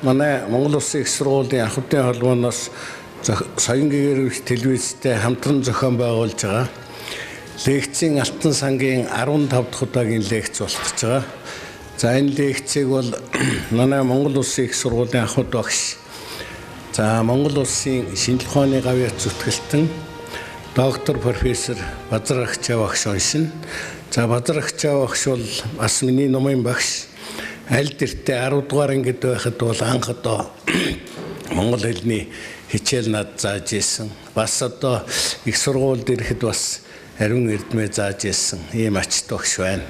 манай Монгол Улсын их сургуулийн анхны холбооноос соён гэгэрх телевизтэй хамтран зохион байгуулж байгаа лекцийн Алтан сангийн 15 дахь удаагийн лекц болох гэж байгаа. За энэ лекцийг бол манай Монгол Улсын их сургуулийн анхуд багш, за Монгол Улсын шинжлэх ухааны гавьяат зүтгэлтэн доктор профессор Базар Ахчаа багш уншина. За Базар Ахчаа багш бол бас миний номын багш. Аль дэртээ 10 дугаар ангид байхад бол анх одоо монгол хэлний хичээл над зааж ирсэн. Бас одоо их сургуульд ирэхэд бас ариун эрдмээ зааж ирсэн ийм ачт багш байна.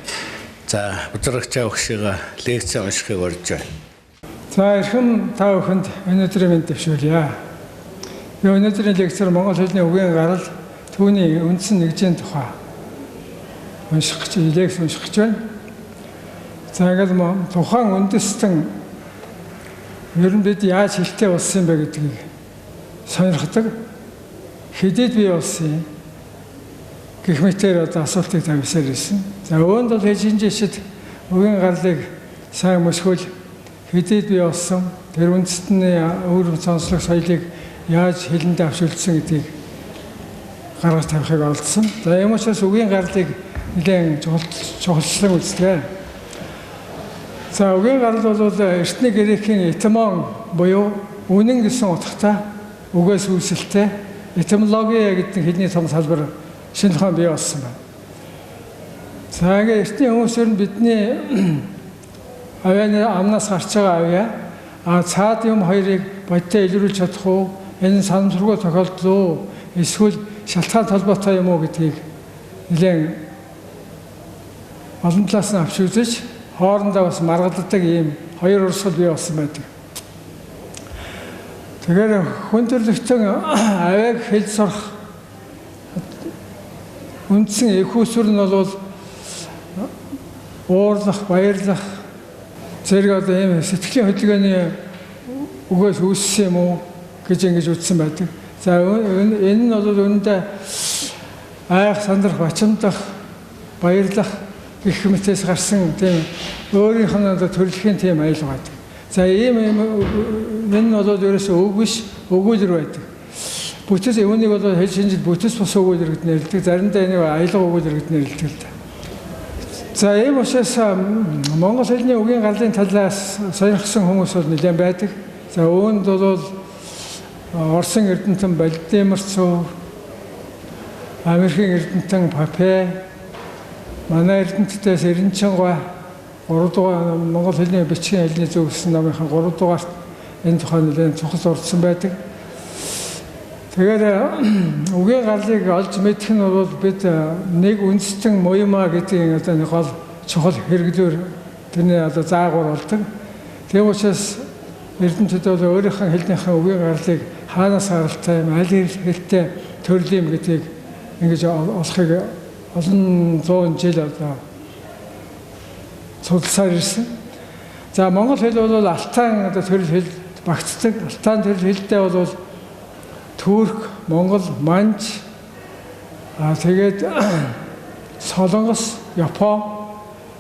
За Базар Ахчаа багшига лекц уншихыг урьж байна. За эрхэм та бүхэнд өнөөдрийн мэнд дэвшүүлье. Би өнөөдрийн лекцээр монгол хэлний үгийн гарал түүний үндсэн нэгжийн тухай лекц унших гэж байна. За ингээд тухайн үндэстэн ер нь бид яаж хэлтэй болсон бэ гэдгийг сонирхдаг. Хэдийд бий болсон гэх мэтээр одоо асуултыг тавьсаар ирсэн. За өөнд бол хэжин жишэд үгийн гарлыг сайн мөсгөл хэдийд бий болсон тэр үндэстний өөр сонслог соёлыг яаж хэлэндээ авчулсан гэдгийг гаргаж тавихыг олдсон. За юм учраас үгийн гарлыг нэлээд чухалчлан үздэг. За үгийн гарал бол эртний грекийн этимон буюу үнэн гэсэн утгатай үгээс үүсэлтэй этимологи гэдэг хэлний том салбар шинэ ухаан бий болсон байна. За ингээд эртний хүмүүсээр нь бидний авианы амнаас гарч байгаа авиа цаад юм хоёрыг бодтой илрүүлж чадах уу? Энэ санамсаргүй тохиолдол уу? Эсвэл шалтгаан толботой юм уу гэдгийг нэлээд олон талаас нь авч үзэж хоорондоо бас маргалддаг ийм хоёр урсгал бий болсон байдаг. Тэгэхээр хүн төрлөختөн авиаг хэл сурах үндсэн их усүр нь бол уурлах, баярлах зэрэг одоо ийм сэтгэлийн хөдөлгөөний үгээс үүссэн юм уу гэж ингэж үзсэн байдаг. За энэ нь бол үүндээ айх, сандрах, бачимдах, баярлах гэх мэтээс гарсан тийм өөрийнх нь одоо төрөлхийн тийм аюул байдаг. За ийм энэ нь бол ерөөсөө үг биш, өгүүлэр байдаг. Бүтэц үүнийг бол хэл шинжил бүтэц бус өгүүлэр гэд нэрлэдэг. Заримдаа энийг аялга өгүүлэр гэд нэрлэдэг л да. За ийм учраас монгол хэлний үгийн гарлын талаас сонирхсан хүмүүс бол нэлээд байдаг. За үүнд бол Оросын эрдэмтэн Владимирцов, Америкийн эрдэмтэн Папе, манай эрдэмтдээс Эренчингой 3 дугаар монгол хэлний бичгийн хэлний зөв гэсэн номынхаа 3 дугаарт энэ тухай нэлээд цогц орсон байдаг. Тэгэхээр үгийн гарлыг олж мэдэх нь бол бид нэг үндэстэн муймаа гэдэг одоо нэг гол чухал хэрэглүүр тэрний одоо заагуур болдог. Тийм учраас эрдэмтдүүд бол өөрийнхөө хэлнийхээ үгийн гарлыг хаанаас гаралтай, аль хэлтэй төрлийн гэдгийг ингэж олохыг олон зуун жил одоо судалсаар ирсэн. За монгол хэл бол алтан одоо төрөл хэл багтдаг. Алтан төрөл хэлтэй бол Турк, Монгол, Манж, тэгээд Солонгос, Япон.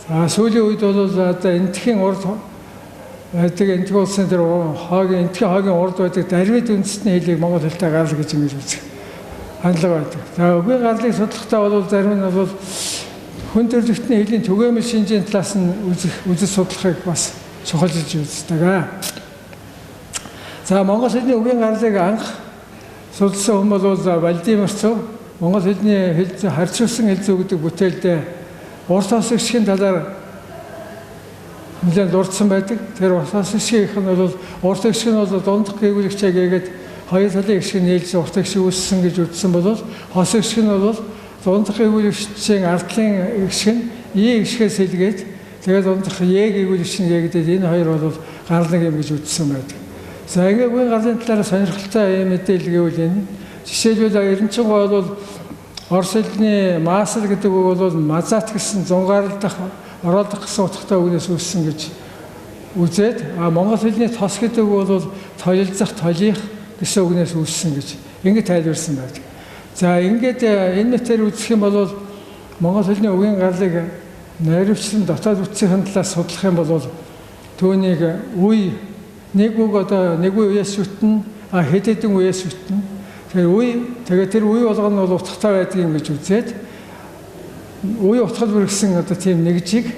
За сүүлийн үед бол одоо энтхийн урд байдаг энтх улсын тэр хоогийн энтхийн хоогийн урд байдаг дарвид үндэстний хэлийг монгол хэлтэй гаргал гэж ингэж үздэг хандлага байдаг. За үгийн гарлыг судлахдаа бол зарим нь бол хүн төрөлхтний хэлний түгээмэл шинжийн талаас нь үзэж судлахыг бас чухалж үздэг. За монгол хэлний үгийн гарлыг анх судалсан хүн бол Владимирцов монгол хэлний харьцуулсан хэл зүй гэдэг бүтээлдээ урт тос гişгийн талаар нэлээд дурдсан байдаг. Тэр урт тос гişгийнх нь бол урт гişг нь бол дундх гээгүүлэгчээ гээгээд хоёр талын гişг нийлж урт гişг үүссэн гэж үзсэн бол хос гişг нь бол дундх гээгүүлэгчийн ардлын гişг нь И гişгээс илгээд тэгээд дундх Е гээгүүлэгч нь гээгээд энэ хоёр бол гарлаг юм гэж үзсэн байдаг. За ингээд үгийн гарлын талаар сонирхолтой мэдээлэл гэвэл энэ жишээлбэл Эренчингой бол Орос хэлний маасл гэдэг үг бол мазат гэсэн зунгаарлах, оролдох гэсэн утгатай үгнээс үүссэн гэж үзээд монгол хэлний тос гэдэг үг бол тойлзах, толих гэсэн үгнээс үүссэн гэж ингээд тайлбарсан байдаг. За ингээд энэ мэтээр үзэх юм бол монгол хэлний үгийн гарлыг наривчлан дотоод үтсийн талаас судлах юм бол түүнийг үе нэг үг одоо нэг үеэс шүтэн хэд хэдэн үеэс шүтэн. Тэгээд тэр үе болгоно бол утгатай байдгийг гэж үзээд үе утгалбар гэсэн одоо тийм нэгжийг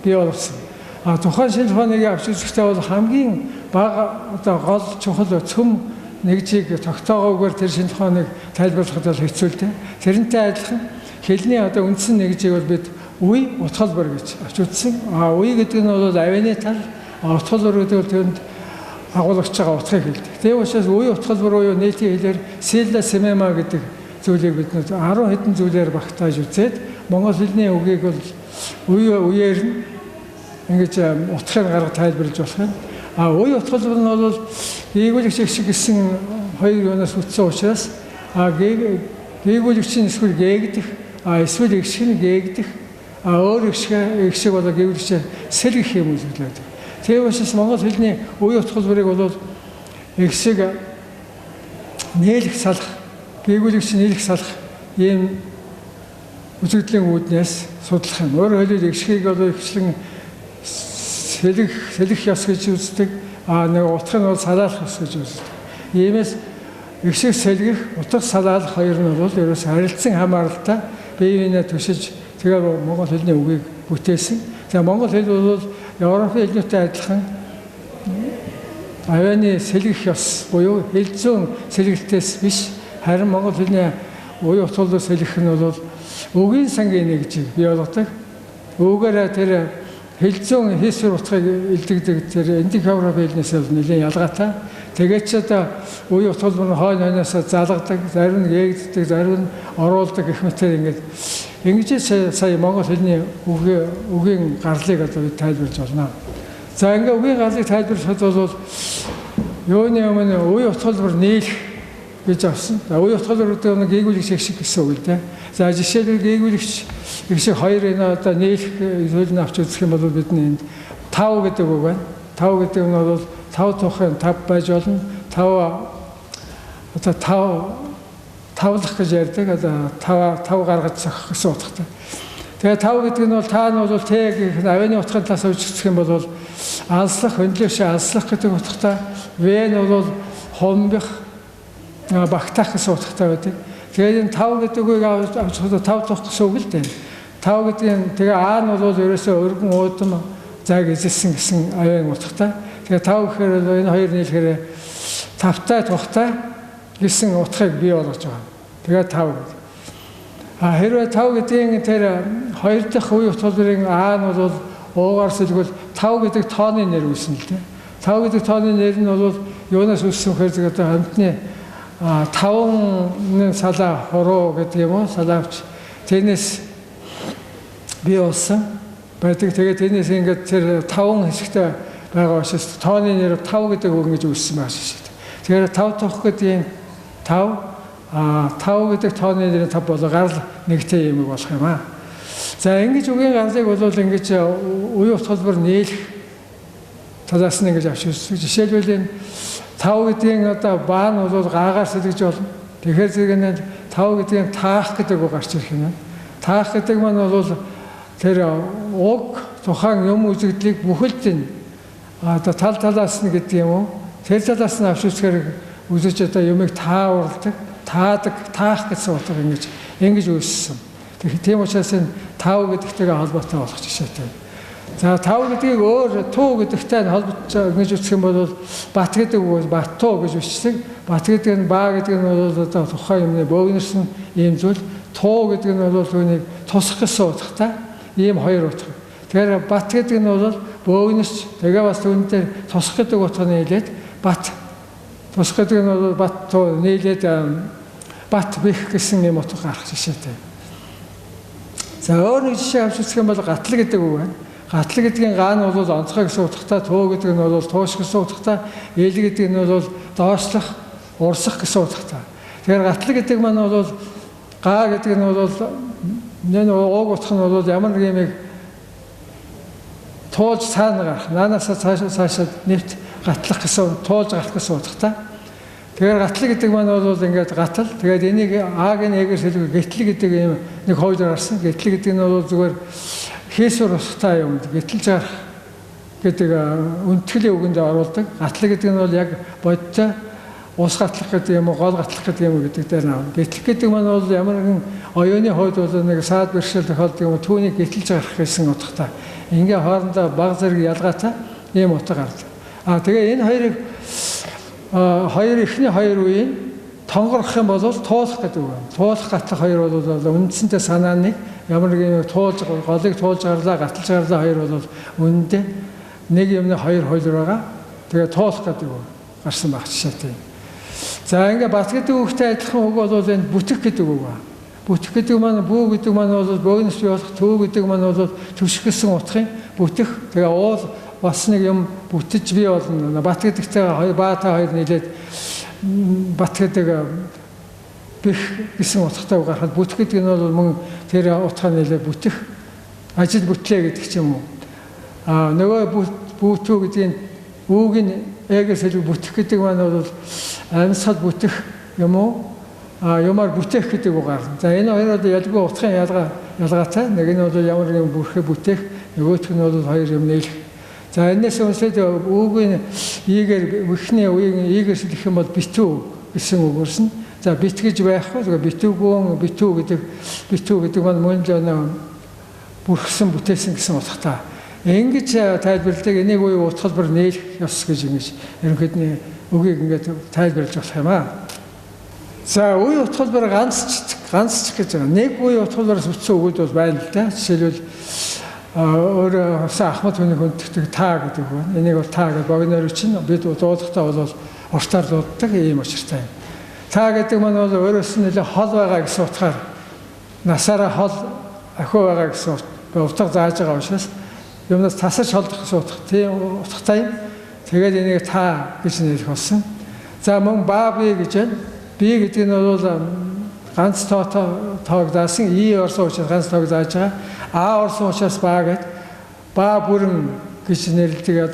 бий болгосон. Тухайн шинж ухааныг авч үзэхдээ бол хамгийн бага одоо гол чухал цөм нэгжийг тогтоогоогээр тэр шинж ухааныг тайлбарлахад бол хэцүү л дээ. Тэрнтэй адилхан хэлний одоо үндсэн нэгжийг бол бид үе утгалбар гэж авч үзсэн. Үе гэдэг нь бол авины тал, утгалбар гэдэг нь тэнд агуулгаж байгаа утгыг хэлдэг. Тийм учраас үе утгалбар буюу нийтийн хэлээр сила семема гэдэг зүйлийг бид 10 хэдэн зүйлээр багтааж үзээд монгол хэлний үгийг бол үеэр нь ингэж утгыг гаргаж тайлбарлаж болох юм. Үе утгалбар нь бол гээгүүлэгч шиг гэсэн хоёр юунаас үтсэн учраас гээгүүлэгчийн эсвэл гээгдэх эсвэл эгшиг нь гээгдэх өөр эгшиг болоо гээгүүлэгчээр сэлгэх юм үзүүлээд. Тийм учраас монгол хэлний үе утгалбарыг бол эгшиг нээлэх салах, гээгүүлэгч нээлэх салах ийм үзэгдлийн үүднээс судлах юм. Өөрөөр хэлбэл эгшгийг бол ихчлэн сэлгэх ёс гэж үздэг. Нэг утгыг нь бол салаалах ёс гэж үздэг. Иймээс эгшиг сэлгэх, утга салаалах хоёр нь бол ерөөс харилцан хамааралтай бие биенээ түшиж тэгээ монгол хэлний үгийг бүтээсэн. За монгол хэл бол Европын хэлнүүтэй адилхан авианы сэлгэх ёс буюу хэл зүйн сэлгэлтээс биш, харин монгол хэлний үе утгалбар сэлгэх нь бол үгийн сангийн нэгжийг бий болгодог. Үүгээр тэр хэл зүйн хийсвэр утгыг илтгэдэг тэр эндикавра хэлнээс бол нэлээд ялгаатай. Тэгээд ч одоо үе утгалбар нь хойно хойноос залгадаг, зарим нь гээгддэг, зарим нь оруулдаг гэх мэтээр ингэж сая монгол хэлний үгийн гарлыг одоо бид тайлбарлаж байна. За ингээ үгийн гарлыг тайлбарлахад бол юуны өмнө үе утгалбар нийлэх гэж авсан. За үе утгалбар гэдэг нь гээгүүлэгч шиг гэсэн үг л дээ. За жишээлбэл гээгүүлэгч шиг хоёр энэ одоо нийлэх зүйлийг авч үзэх юм бол бидний энд 5 гэдэг үг байна. 5 гэдэг нь бол 5 тухайн 5 байж болно. 5 тавлах гэж ярьдаг. Одоо 5 гаргаж зохих гэсэн утгатай. Тэгээ 5 гэдэг нь бол та нь бол тэг авианы утгын талаас үзэх юм бол алслах, хөндлөш алслах гэдэг утгатай. В нь бол хомбих, багтаах гэсэн утгатай байдаг. Тэгээд энэ 5 гэдэг үгийг авч 5 тухах гэсэн үг л дээ. 5 гэдэг нь тэгээ А нь бол ерөөсөө өргөн уудам зааг эзэлсэн гэсэн авианы утгатай. Тэгээ 5 гэхээр энэ хоёр нийлэхээр тавтай тухтай гэсэн утгыг бий болгож байгаа. Тэгээд 5 гэдэг. Хэрвээ 5 гэдгийн тэр хоёр дахь үе утгалбарын А нь бол уугаар сэлгвэл 5 гэдэг тооны нэр үүснэ л дээ. 5 гэдэг тооны нэр нь бол юунаас үүссэн гэхээр одоо амьтны 5 салаа хуруу гэдэг юм уу? Салаавч тэрнээс бий болсон байдаг. Тэгээд тэрнээс ингээд тэр 5 хэсэгтэй байгаа учраас тооны нэр 5 гэдэг үг гэж үүссэн байгаа шүү дээ. Тэгэхээр 5 тухх гэдэг 5 гэдэг тооны нэр 5 болоо гарал нэгтэй юм болох юм аа. За ингэж үгийн гарлыг бол ингэж үе утгалбар нийлэх талаас нь ингэж авч үзсэн. Жишээлбэл энэ 5 гэдгийн одоо баа нь бол гаагаар сэлгэж болно. Тэгэхээр зэрэг нь 5 гэдгийн таах гэдэг үг гарч ирэх юм. Таах гэдэг маань бол тэр уг тухайн юм үзэгдлийг бүхэлд нь одоо тал талаас нь гэдэг юм уу? Тэр талаас нь авч үзэхээр үзэж одоо юмыг тааварладаг, таадаг, таах гэсэн утга ингэж үүссэн. Тийм учраас энэ 5 гэдэгтэйгээ холбоотой болох жишээтэй. За 5 гэдгийг өөр туу гэдэгтэй холбож ингэж үзэх юм бол бат гэдэг үг бат туу гэж бичдэг. Бат гэдэг нь баа гэдэг нь бол одоо тухайн юмны бөөгнөрсөн ийм зүйл. Туу гэдэг нь бол түүнийг тусах гэсэн утгатай ийм хоёр утга. Тэгэхээр бат гэдэг нь бол бөөгнөрч тэгээ бас түүнээр тусах гэдэг утга нийлээд бат. Тусах гэдэг нь бол бат туу нийлээд бат бих гэсэн юм утга гарах жишээтэй. За өөр нэг жишээ авч үзэх юм бол гатал гэдэг үг байна. Гатал гэдгийн гаа нь бол онцгой гэсэн утгатай, туу гэдэг нь бол тууш гэсэн утгатай, ил гэдэг нь бол доошлох, урсах гэсэн утгатай. Тэгэхээр гатал гэдэг маань бол гаа гэдэг нь бол энэ ууг утга нь бол ямар нэг юмыг туулж цаана гарах, наанаас цаашаа нэвт гатлах гэсэн, туулж гарах гэсэн утгатай. Тэгэхээр гатал гэдэг маань бол ингээд гатал. Тэгээд энийг А-гийн эгээр сэлгүй гэтэл гэдэг юм нэг хойдор гарсан. Гэтэл гэдэг нь бол зүгээр хийсвэр утгатай юм. Гэтэлж гарах гэдэг үнэтгэлийн үгэнд оруулдаг. Гатлаг гэдэг нь бол яг бодтой ус гатлах гэдэг юм уу, гол гатлах гэдэг юм уу гэдэг дээр навна. Гэтлэх гэдэг маань бол ямар нэгэн оюуны хувьд бол нэг саад бэрхшээл тохиолдог юм уу, түүнийг гэтлж гарах гэсэн утгатай. Ингээ хоорондоо баг зэрэг ялгаатай ийм утга гардаг. Тэгээ энэ хоёрыг эхний хоёр үеийн тонгорох юм бол туулах гэдэг үг. Туулах гатлах хоёр бол үндсэндээ санааны ямар нэг юм голыг туулж гарлаа, гаталж гарлаа хоёр бол үнэндээ нэг юмны хоёр хууль байгаа. Тэгээ туулах гэдэг үг гарсан баг жишээтэй. За ингээ бат гэдэг үгтэй адилхан үг бол энэ бүтэх гэдэг үг ба. Бүтэх гэдэг маань бүү гэдэг маань бол богинос бий болох, төв гэдэг маань бол төвшгөлсөн утгын бүтэх. Тэгээ уул бас нэг юм бүтэж бий болно. Бат гэдэгтэй баатай хоёр нийлээд бат гэдэг бих гэсэн утгатай гарахад бүтэх гэдэг нь бол мөн тэр утгаар нийлээ бүтэх, ажил бүтлээ гэдэг ч юм уу. Нөгөө бүтүү гэдгийн үгийн эгээс илүү бүтэх гэдэг маань бол амьсгал бүтэх юм уу? Юмар бүтээх гэдэг үг гарна. За энэ хоёр бол ялгүй утгын ялгаатай. Нэг нь бол ямар нэгэн бүрхэ бүтээх, нөгөөх нь бол хоёр юм нийлэх. За энэс үнсэд үгийн ийгээр ихний үеийн ийгээс хэлэх юм бол битүү гэсэн үг өрсөн. За бит гэж байхгүй. Тэгээ битүү гэдэг маань мөн л бүрхсэн бүтээсэн гэсэн утгатай. Ингэж тайлбарладаг энийг үе утгалбар нийлэх ёс гэж ингэж ерөнхийдний үгийг ингээд тайлбарлаж болох юм аа. За үе утгалбар ганцчих гэж байгаа. Нэг үе утгалбараас бүтсэн үгүүд бол байна л да. Жишээлбэл өөр Ахмад хүний хүнддэг таа гэдэг үг байна. Энийг бол таа гэж богиноор чинь бид дуудахтаа бол уртаар дууддаг ийм учиртай. Таа гэдэг маань бол өөрөөс нь нэлээ хол байгаа гэсэн утгаар насаараа хол ахиу байгаа гэсэн утга зааж байгаа учраас юмнаас тасарч холдох гэсэн утга. Тийм утгатай. Тэгээд энийг таа гэж нэлэх болсон. За мөн баа би гэж байна. Би гэдэг нь бол ганц тоог заасан, и орсон учраас ганц тоог зааж байгаа. А орсон учраас баа гэд баа бүрэн гэж нэрлэдэг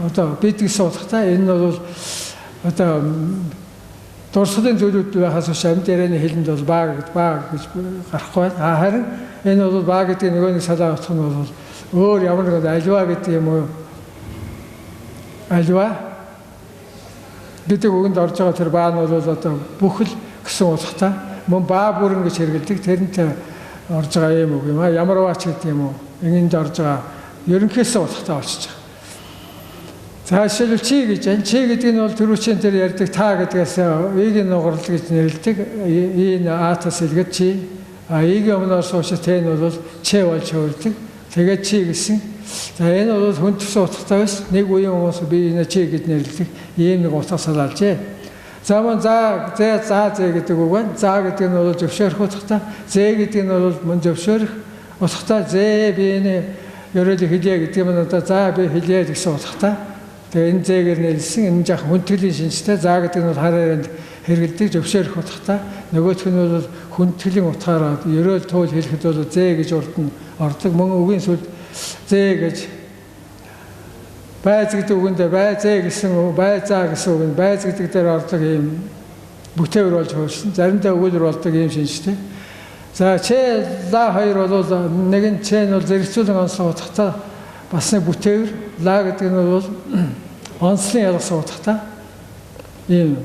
одоо бид гэсэн утгатай. Энэ нь бол одоо дурсгалын зүйлүүд байхаас биш амьд ярианы хэлэнд бол баа гэж гарахгүй байна. Харин энэ бол баа гэдэг нөгөө нэг салаа утга нь бол өөр ямар нэг альва гэдэг юм уу? Альва гэдэг үгэнд орж байгаа тэр баа нь бол одоо бүхэл гэсэн утгатай. Мөн баа бүрэн гэж хэрэгэлдэг. Тэрнтэй орж байгаа юм үг юм аа. Ямар баач гэдэг юм уу? Энд орж байгаа ерөнхийдөө утгатай болчихж байгаа. За жишээлбэл чи гэж байна. Чи гэдэг нь бол түрүүчийн тэр ярьдаг та гэдгээс игийн нугарал гэж нэрлэдэг. Энэ аатас илгээд чи. Игийн өмнөөр суучид тэ нь бол чи болж хөрдөг. Тэгээд чи гэсэн. За энэ бол хүн төсөн утгатай биш. Нэг үеийн хүмүүс би энэ чи гэж нэрлэдэг. Ийм нэг утга салаалжээ. За мөн за гэдэг үг байна. За гэдэг нь бол зөвшөөрөх утгатай. Зэ гэдэг нь бол мөн зөвшөөрөх утгатай. Зэ би энэ ерөөлийг хэлье гэдэг нь одоо за би хэлье гэсэн утгатай. Тэгээ энэ зэгээр нэрлсэн энэ жах хүндэтгэлийн шинжтэй. За гэдэг нь бол харааранд хэрэгэлдэг зөвшөөрөх утгатай. Нөгөөх нь бол хүндэтгэлийн утгаараа ерөөл туул хэлэхэд бол зэ гэж урд нь ордог. Мөн үгийн сүлд зэ гэж байз гэдэг үгэндээ байзэ гэсэн байзаа гэсэн үг нь байз гэдэг дээр ордог ийм бүтээвэр болж хөрсөн. Заримдаа өгүүлбэр болдог ийм шинжтэй. За ч ла хоёр бол нэг нь ч нь бол зэрэгцүүлэн онцлог утгатай бас нэг бүтээвэр. Ла гэдэг нь бол онцлон ялгсан утгатай. Ийм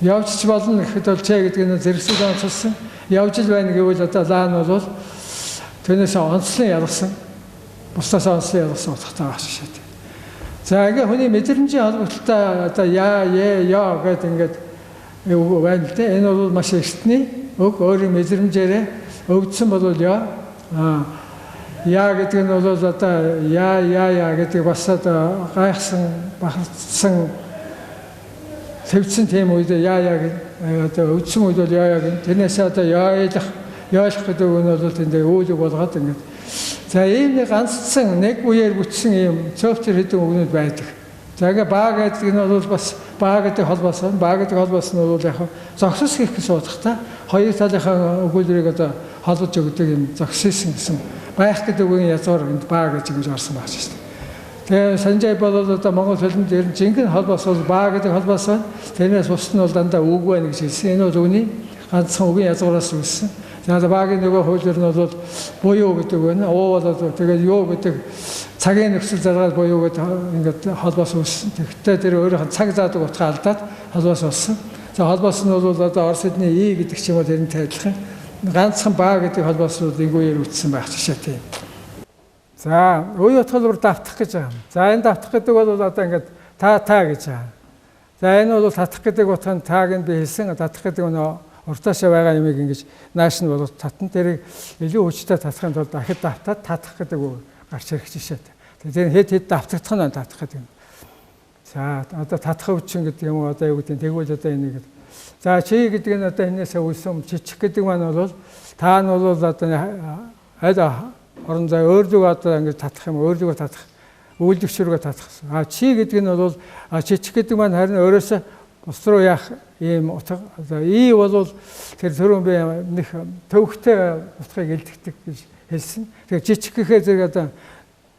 явж болно гэхэд бол ч гэдэг нь зэрэгцүүлэн онцлсон. Явж л байна гэвэл одоо ла нь бол түүнээс онцлон ялгсан. Бусдаас онцлон ялгсан утгатай байх шишээ. За ингээ хүний мэдрэмжийн холбогдлолтой одоо яа гэдэг ингээд үг байна л дээ. Энэ бол маш эртний үг. Өөрийн мэдрэмжээрээ өвдсөн бол яа гэдэг нь бол одоо яа гэдэг бас одоо гайхсан бахарцсан сэвцэн тийм үед яа гэдэг одоо өвдсөн үед бол яа гэх. Тэрнээс одоо яалах гэдэг үг нь бол тэндээ үүлэг болгоод ингээд. За ийм нэг ганцхан нэг үеэр бүтсэн ийм цөөвтөр хэдэн үгнүүд байдаг. За ингээ баа гэдэг нь бол бас баа гэдэг холбоос нь бол яг зогсос гэх гэсэн утгатай. Хоёр талынхаа өгүүлбэрийг одоо холбож өгдөг юм зогссон гэсэн байх гэдэг үгийн язгаар энд баа гэж ингэж орсон байна шүү дээ. Тэгээ санжай бол одоо монгол хэлэнд ер нь жинхэнэ холбоос бол баа гэдэг холбоос байна. Тэрнээс бусд нь бол дандаа үг байна гэж хэлсэн. Энэ бол үгний ганцхан үгийн язгаараас үүссэн. За баагийн нөгөө хуулиар нь бол буюу гэдэг байна. Уу бол тэгээд юу гэдэг цагийн нөхцөл заргаал буюу ингээд холбоос үүссэн. Тэгэхдээ тэр өөрийнх нь цаг заадаг утгаа алдаад холбоос болсон. За холбоос нь бол одоо Орос эдний И гэдэг ч юм уу тэрнтэй адилхан. Ганцхан баа гэдэг холбоосууд энгүүгээр үүссэн байх жишээтэй. За үе утгалбар давтах гэж байгаа. За энэ давтах гэдэг бол одоо ингээд та гэж байгаа. За энэ бол татах гэдэг утга нь тааг нь би хэлсэн. Татах гэдэг нь уртаашаа байгаа юмыг ингэж нааш нь бол татан тэрийг илүү хүчтэй татахын тулд дахид давтаад татах гэдэг үг гарч ирэх жишээтэй. Тэгэхээр хэд давтагдах нь татах гэдэг юм. За одоо татах өвчин гэдэг юм уу одоо юу гэдэг нь тэгвэл одоо энийг за чи гэдэг нь одоо энээсээ үлсэн жичих гэдэг маань бол та нь бол одоо аль орон зай өөрлөгөө одоо ингэж татах юм өөрлөгөө татах үйлдвэрч рүүгээ татах. Чи гэдэг нь бол жичих гэдэг маань харин өөрөөсөө бус руу яах ийм утга. И бол тэр төрөн би нэг төвхтэй утгыг илтгэдэг гэж хэлсэн. Тэгэхээр жичих гэхээр зэрэг одоо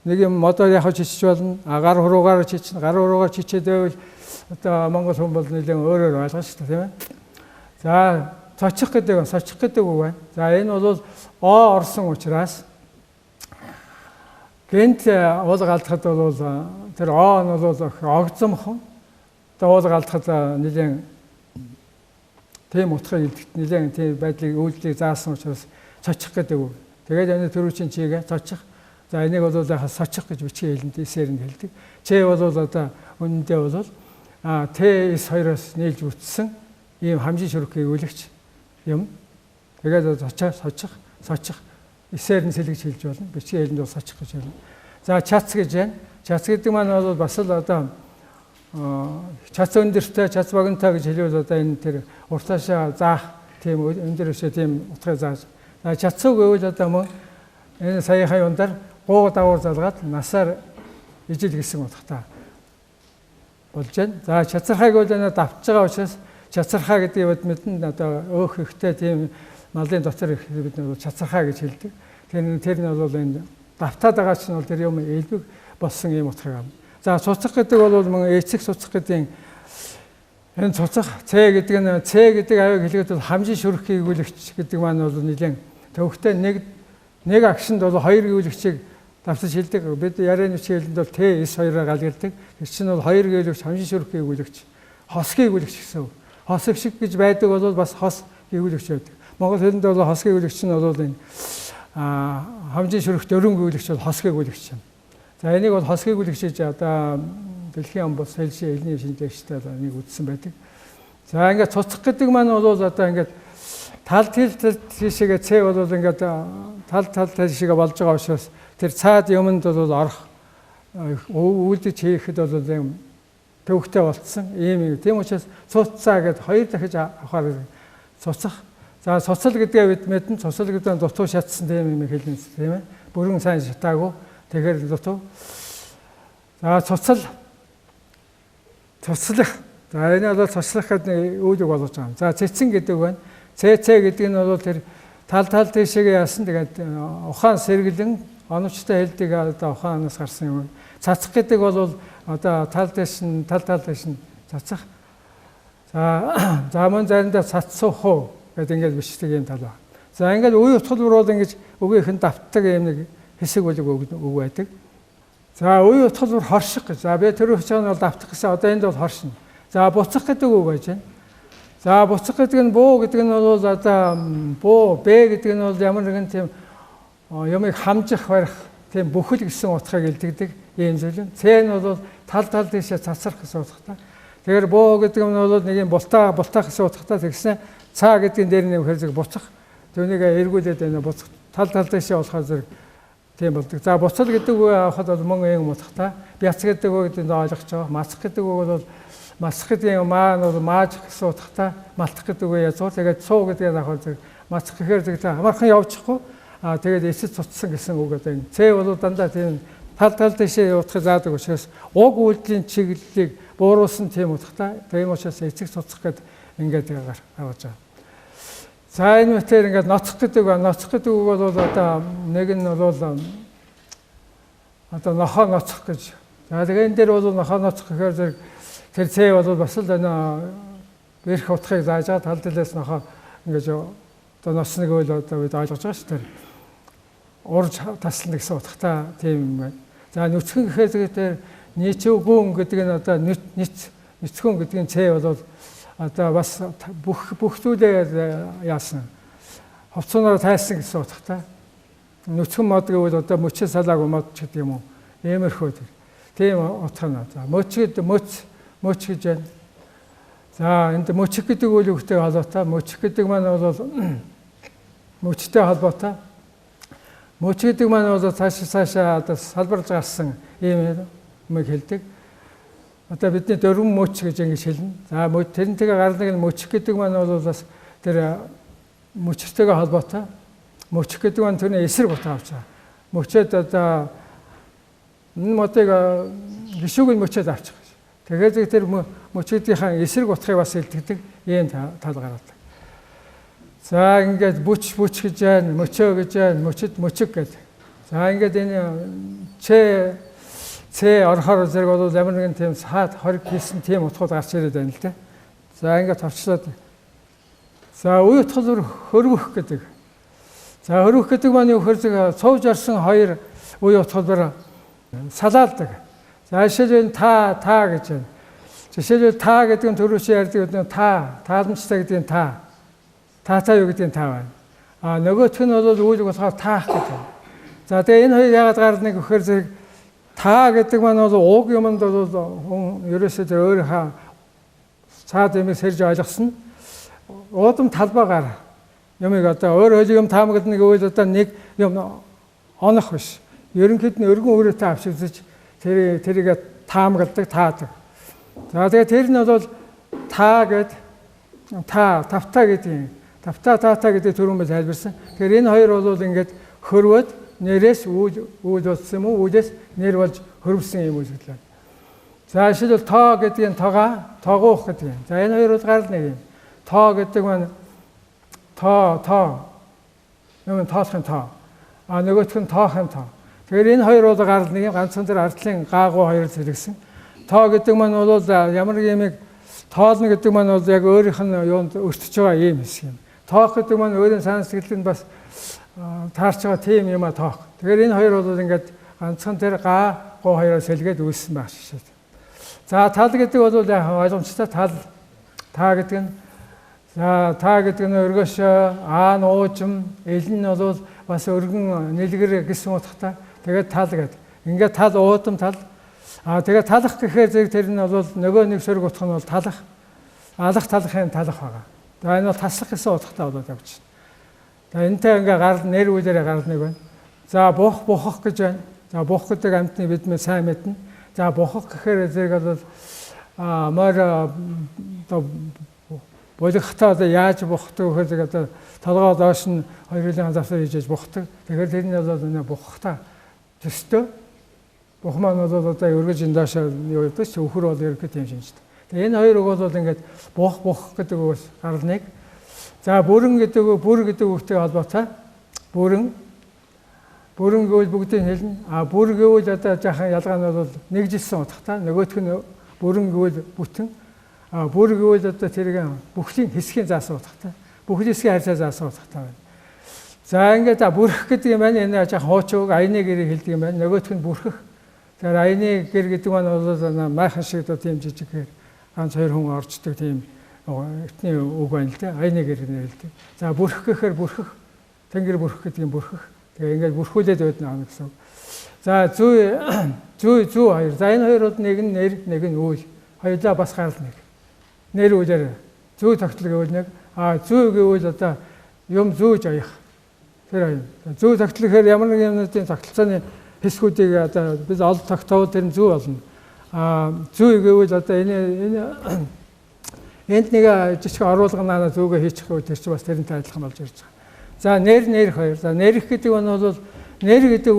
нэг юм модоор яг чичиж болно. Гар хуруугаар чичнэ. Гар хуруугаар чичээд байвал одоо монгол хүн бол нэлээд өөрөөр ойлгож шүү дээ, тийм ээ. За цочих гэдэг үг байна. За энэ бол орсон учраас гэнт уулга алдахад бол тэр нь бол огцомхон. Одоо уулга алдахад нэлээд тийм утгыг илтгэх нэлээд тийм байдлыг үйлдэлийг заасан учраас цочих гэдэг үг. Тэгээд энэ төрүүчийн чигээ цочих. За энийг бол яхаа сочих гэж бичгийн хэлэндээсээр нь хэлдэг. Ч бол одоо үнэндээ бол Т-2-оос нийлж бүтсэн ийм хамжийн шүрхийг үлэгч юм. Тэгээд сочих эсээр нь сэлгэж хэлж болно. Бичгийн хэлэнд бол сочих гэж байна. За чац гэж байна. Чац гэдэг маань бол бас л одоо чац өндөртэй, чац багантай гэж хэлвэл одоо энэ тэр уртаашаа заах тийм өндөр өшөө тийм утгыг зааж. За чацуу гэвэл одоо мөн энэ саяхан юундар гоо давуур залгаад насаар ижил гэсэн утгатай болж байна. За чацархайг бол энэ давтж байгаа учраас чацархай гэдэг үед мэдэн одоо өөх ихтэй тийм малын дотор их бид нь чацархай гэж хэлдэг. Тэр нь бол энэ давтаад байгаа чинь бол тэр юм элбэг болсон юм утга юм. За цуцах гэдэг бол мөн эцэг цуцах гэдэг энэ цуцах Ц гэдэг нь Ц гэдэг авиг хэлгээд бол хамжийн шүрхийг өгүүлэгч гэдэг маань бол нэлээд төвхтэй нэг агшинд бол хоёр өгүүлэгчийг давтаж хэлдэг. Бид ярианы хэлэнд бол Т-2-оор галгалдаг. Тэр чинь бол хоёр өгүүлэгч хамжийн шүрхийг өгүүлэгч хосгийн өгүүлэгч гэсэн үг. Хос шиг гэж байдаг бол бас хос өгүүлэгч байдаг. Монгол хэлэнд бол хосгийн өгүүлэгч нь бол энэ хамжийн шүрхт өрөнгө өгүүлэгч бол хосгийн өгүүлэгч юм. За энийг бол хосгийн өгүүлэгч гэж одоо дэлхийн ombuds хэлшээ элний шинжлэгчтэй нэг үзсэн байдаг. За ингээд цуцах гэдэг маань бол одоо ингээд тал тийшээгээ Ц бол ингээд тал тийшээгээ болж байгаа учраас тэр цаад юмд бол орох үйлдэж хийхэд бол юм төвхтэй болцсон ийм. Тийм учраас цуццаа гэдээ хоёр дахиж авахаар цуцах. За цуцал гэдгээ мэдэн цуцал гэдэг нь дутуу шатсан тийм юм хэлнэ тийм ээ. Бүрэн сайн шатаагүй. Тэгэхээр дутуу. За цуцлах. За энэ бол цуцлах гэдэг үйл үг болж байгаа юм. За цэцэн гэдэг байна. ЦЦ гэдэг нь бол тэр тал тийшээгээ яасан тэгээд ухаан сэргэлэн оновчтой хэлдэг одоо ухаанаас гарсан юм. Цацах гэдэг бол одоо тал дэш нь цацах. За мөн заримдаа цацсуух уу гэдэг ингээд бичдэг юм тал ба. За ингээд үе утгалбар бол ингэж өгөөхөн давтдаг юм нэг хэсэг үг байдаг. За үе утгалбар хорших гэж. За би тэр хүчээр нь бол давтах гэсэн одоо энд бол хоршно. За буцах гэдэг үг байж байна. За буцах гэдэг нь буу гэдэг нь бол одоо буу бэ гэдэг нь бол ямар нэгэн тийм юмыг хамжих барих тийм бүхэл гэсэн утгыг илтгэдэг ийм зүйл юм. Ц нь бол тал тийшээ цацрах гэсэн утгатай. Тэгэхээр буу гэдэг нь бол нэг юм бултаа гэсэн утгатай. Тэгсэн цаа гэдгийн дээр нэмэхээр зэрэг буцах. Түүнийг эргүүлээд энэ буцах тал тийшээ болохоо зэрэг тийм болдог. За буцал гэдэг үг авахад бол мөн ийм утгатай. Бяц гэдэг үг гэдэг нь ойлгож байгаа. Мацах гэдэг үг бол масах гэдэг юм маань бол мааж гэсэн утгатай. Малтах гэдэг үг язгуур. Тэгээд цуу гэдгийг авахад зэрэг мацах гэхээр зэрэг хамаархан явчихгүй. Тэгээд эсэд цуцсан гэсэн үг одоо энэ. Ц бол дандаа тийм тал тийшээ явуулахыг заадаг учраас уг үйлдлийн чиглэлийг бууруулсан тийм утгатай. Тийм учраас эцэг цуцах гэдэг ингээд гаргаж байгаа. За энэ мэтэр ингээд ноцох гэдэг ба ноцох гэдэг үг бол одоо нэг нь бол одоо нохоо ноцох гэж. За тэгээд энэ дээр бол нохоо ноцох гэхээр зэрэг тэр Ц бол бас л энэ эрх утгыг зааж байгаа тал талаас нохоо ингээд одоо ноцныг бол одоо бид ойлгож байгаа шүү дээ. Урж таслана гэсэн утгатай тийм юм байна. За нүцгэн гэхээр тэр нийцүүгүн гэдэг нь одоо нийцгүн гэдэг нь цэ бол одоо бас бүх зүйлээ яасан. Ховцооноор тайсан гэсэн утгатай. Нүцгэн мод гэвэл одоо мөчөө салаагүй мод ч гэдэг юм уу. Иймэрхүү тэр. Тийм утга нь. За мөч гэж байна. За энд мөчг гэдэг үйл өгөхтэй холбоотой. Мөчг гэдэг маань бол мөчтэй холбоотой. Мөч гэдэг маань бол цаашаа одоо салбарлаж гарсан ийм юм хэлдэг. Одоо бидний дөрвөн мөч гэж ингэж хэлнэ. За тэрнтэйгээ гарныг нь мөч гэдэг маань бол бас тэр мөчтэйгээ холбоотой. Мөч гэдэг маань түүний эсрэг утга авч байгаа. Мөчөд одоо энэ модыг гişүүг нь мөчөд авчих. Тэгээд тэр мөчүүдийн эсрэг утгыг бас илтгэдэг ийм тал гаргадаг. За ингээд бүч гэж байна, мөчөө гэж байна, мөчг гэдэг. За ингээд энэ цэ орохоор зэрэг бол ямар нэгэн тийм саад хориг хийсэн тийм утгууд гарч ирээд байна л дээ. За ингээд товчлоод. За үе утгал хөрвөх гэдэг. За хөрвөх гэдэг маань юу гэхээр цовж орсон хоёр үе утгалаар салаалдаг. За жишээлбэл та гэж байна. Жишээлбэл та гэдэг нь төрөөс ярьдаг нь тааламжтай гэдэг нь Таатай юу гэдэг нь та байна. Нөгөөх нь бол үйл болохоор таах гэдэг. За тэгээ энэ хоёр яагаад гарныг гэхээр зэрэг таа гэдэг маань бол ууг юмд бол хүн ерөөсөө тэр өөрийнхөө цаад юмыг сэрж ойлгосон. Уудам талбайгаар юмыг одоо өөр юм таамаглана гэвэл одоо нэг юм онох биш. Ерөнхийд нь өргөн үрээтэй авч үзэж тэрийг таамагладаг, таадаг. За тэгээ тэр нь бол тавтаа гэдэг юм. Тавтаа гэдэг төрөмбөл тайлбарсан. Тэгэхээр энэ хоёр бол ингээд хөрвөөд нэрээс үйл болсон юм уу? Үйлээс нэр болж хөрвсөн юм үзэгдлээ. За жишээлбэл тоо гэдэг нь тоогуух гэдэг юм. За энэ хоёр бол гарал нэг юм. Тоо гэдэг маань тоо. Юм тоосхын тоо. Нөгөөх нь тоохын тоо. Тэгэхээр энэ хоёр бол гарал нэг юм. Ганцхан тэр ардлын гаагуу хоёр зэрэгсэн. Тоо гэдэг маань бол ямар нэг юмыг тоолно гэдэг маань бол яг өөрийнх нь юунд өртөж байгаа юм хэсэг юм. Тоох гэдэг маань өөрийн сан сэтгэлд бас таарч байгаа тийм юм тоох. Тэгэхээр энэ хоёр бол ингээд ганцхан тэр гоо хоёроос сэлгээд үүссэн байх шээ. За тал гэдэг бол ойлгомжтой та гэдэг нь та гэдэг нь өргөш нуужим ил нь бол бас өргөн нэлгэр гэсэн утгатай. Тэгээд тал гэдэг. Ингээд тал уудам тал. Тэгээд талах гэхээр зэрэг тэр нь бол нөгөө нэг сөрөг утга нь бол талах. Талахын талах байгаа. За энэ бол таслах гэсэн утгатай болоод явж байна. За энэтэй ингээ гарал нэр үйлээрээ гарал нэг байна. За бухах гэж байна. За бухах гэдэг амьтны бидний сайн мэднэ. За бухах гэхээр зэрэг бол мөр болгохтаа яаж бухдаг гэхээр зэрэг одоо толгой доош нь хоёрын завсар хийж бухдаг. Тэгэхээр тэрний бол бухахтаа төстөө бухах маань бол одоо өргөж энэ доош юу гэдэг чинь өхөр бол ерөөхдөө тийм шинжтэй. Энэ хоёр үг бол ингээд бухах гэдэг үгээс гарал нэг. За бүр гэдэг үгтэй холбоотой. Бүрэн гэвэл бүгдийг хэлнэ. Бүр гэвэл одоо жаахан ялгаа нь бол нэгжилсэн утгатай. Нөгөөх нь бүрэн гэвэл бүтэн. Бүр гэвэл одоо тэрийг бүхлийн хэсгийн заасан утгатай. Бүхлийн хэсгийн харьцаа заасан утгатай байна. За ингээд бүрэх гэдэг юм байна. Энэ жаахан хуучиг аяны гэрийг хэлдэг юм байна. Нөгөөх нь бүрхэх. Тэгэхээр аяны гэр гэдэг маань бол майхан шиг тийм жижиг гэр. Ганц хоёр хүн орчдөг тийм этний үг байна л дээ. Аяны гэр нэрэлдэг. За бүрхэх гэхээр бүрхэх. Тэнгэр бүрхэх гэдэг юм бүрхэх. Тэгээ ингээд бүрхүүлээд байдна гэсэн үг. За зүй хоёр. За энэ хоёр бол нэг нь нэр, нэг нь үйл. Хоёулаа бас гарал нэг. Нэр үйлээр зүй тогтол гэвэл нэг. Зүй гэвэл одоо юм зүүж аях. Тэр хоёр. Зүй тогтол гэхээр ямар нэг юмнуудын тогтолцооны хэсгүүдийг одоо biz олд тогтоовол тэр нь зүй болно. Зүй гэвэл одоо энд нэг жижиг оруулгана зүйгээ хийчих гэвэл тэр чинь бас тэрнтэй адилхан болж ирж байгаа. За нэр хоёр. За нэрх гэдэг нь бол нэр гэдэг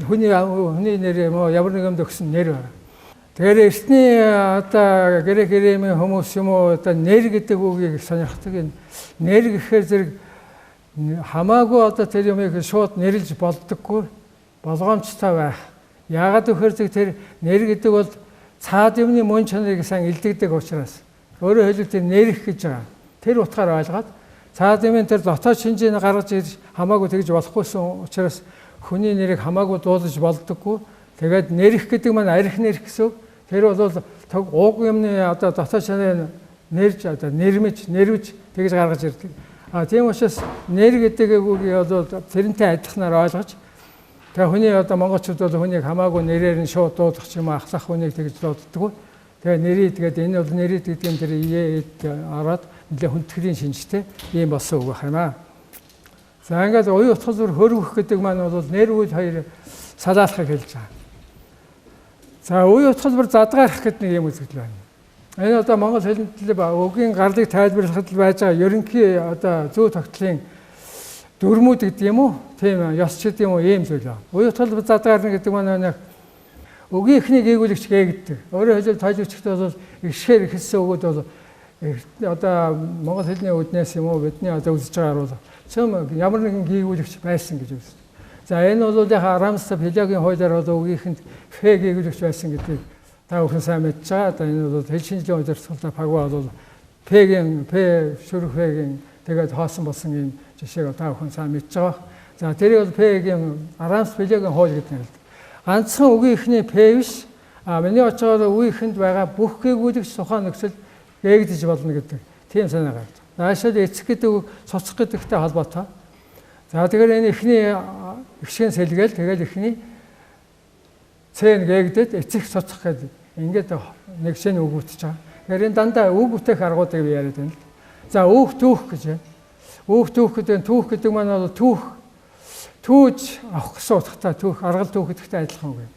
хүний нэр юм уу ямар нэг юмд өгсөн нэр байна. Тэгэхээр эртний одоо грек гэрэмийн хүмүүс юм уу одоо нэр гэдэг үгийг сонирхдаг. Нэр гэхээр зэрэг хамаагүй одоо тэр юмыг шууд нэрлж болдоггүй болгоомжтой байх. Яагаад гэхээр тэр нэр гэдэг бол цаад юмны мөн чанарыг сайн илдэгдэг учраас өөрөөр хэлбэл тэр нэрх гэж байгаа. Тэр утгаар ойлгоод цаад юмын тэр дотоод шинжийг гаргаж ирж хамаагүй тэгж болохгүйсэн учраас хүний нэрийг хамаагүй дуулаж болдоггүй. Тэгээд нэрх гэдэг маань арх нэрх гэсэн. Тэр бол уг юмны одоо дотоод шанаа нэрж одоо нэрвж тэгж гаргаж ирдэг. Тийм учраас нэр гэдэг үгийг бол тэрнтэй адилханаар ойлгож тэгээ хүний одоо монголчууд бол хүнийг хамаагүй нэрээр нь шууд дуудах юм ахлах хүнийг тэгж дууддаг. Тэгээ нэрий тэгээд энэ бол нэрий гэдэг нь тэр iyэд ороод нэлээ хүндтгэрийн шинжтэй ийм болсон үг байна. За ингээд уян утгал зүр хөрвөх гэдэг маань бол нэр үйл хоёр салаалахыг хэлж байгаа. За уян утгал бүр задгаарах гэдэг нэг юм үзэгдэл байна. Энэ одоо монгол хэлнэд үгийн гарлыг тайлбарлахад байж байгаа ерөнхий одоо зөв тогтлын дөрмүүд гэдэг юм уу? Тийм ёс ч гэдэг юм уу ийм зүйл байна. Уян утгал задгаарна гэдэг маань үгийн эхнийг ээгүүлэгч гээгддэг. Өөрөөр хэлбэл тайлбарчигт бол ихшээр ихэлсэн үгүүд бол одоо монгол хэлний үднээс юм уу бидний одоо үзэж байгаагаар бол цөм ямар нэгэн гээгүүлэгч байсан гэж үздэг. За энэ бол яхаа Рамстав Хилиагийн хуулиар бол үгийнхэнд фэ гээгүүлэгч байсан гэдгийг та бүхэн сайн мэдж байгаа. Одоо энэ бол хэл шинжлэлийн удирдлагын пагва бол пэгийн шүрх фэгийн тэгээд хоосон болсон юм жишээг та бүхэн сайн мэдж байгаа. За тэрийг бол пэгийн Рамстав Хилиагийн хууль гэдэг нь. Ганцхан үгийн эхний пэ биш. Миний очоод үгийнхэнд байгаа бүх гээгүүлэгч тухайн нөхцөл гээгдэж болно гэдэг. Тийм санаа гардаг. Наашаал эцэг гэдэг үг цоцох гэдэгтэй холбоотой. За тэгэхээр энэ эхний ихшийн сэлгээл тэгэл эхний цэн гээгдэд эцэг цоцох гэдэг. Ингээд нэг шинэ үг үүсэж байгаа. Тэгэхээр энэ дандаа үг бүтээх аргуудыг би яриад байна л. За үүх түүх гэж байна. Үүх түүх гэдэг маань бол түүж авах гэсэн утгатай түүх, аргал түүх гэдэгтэй адилхан үг юм.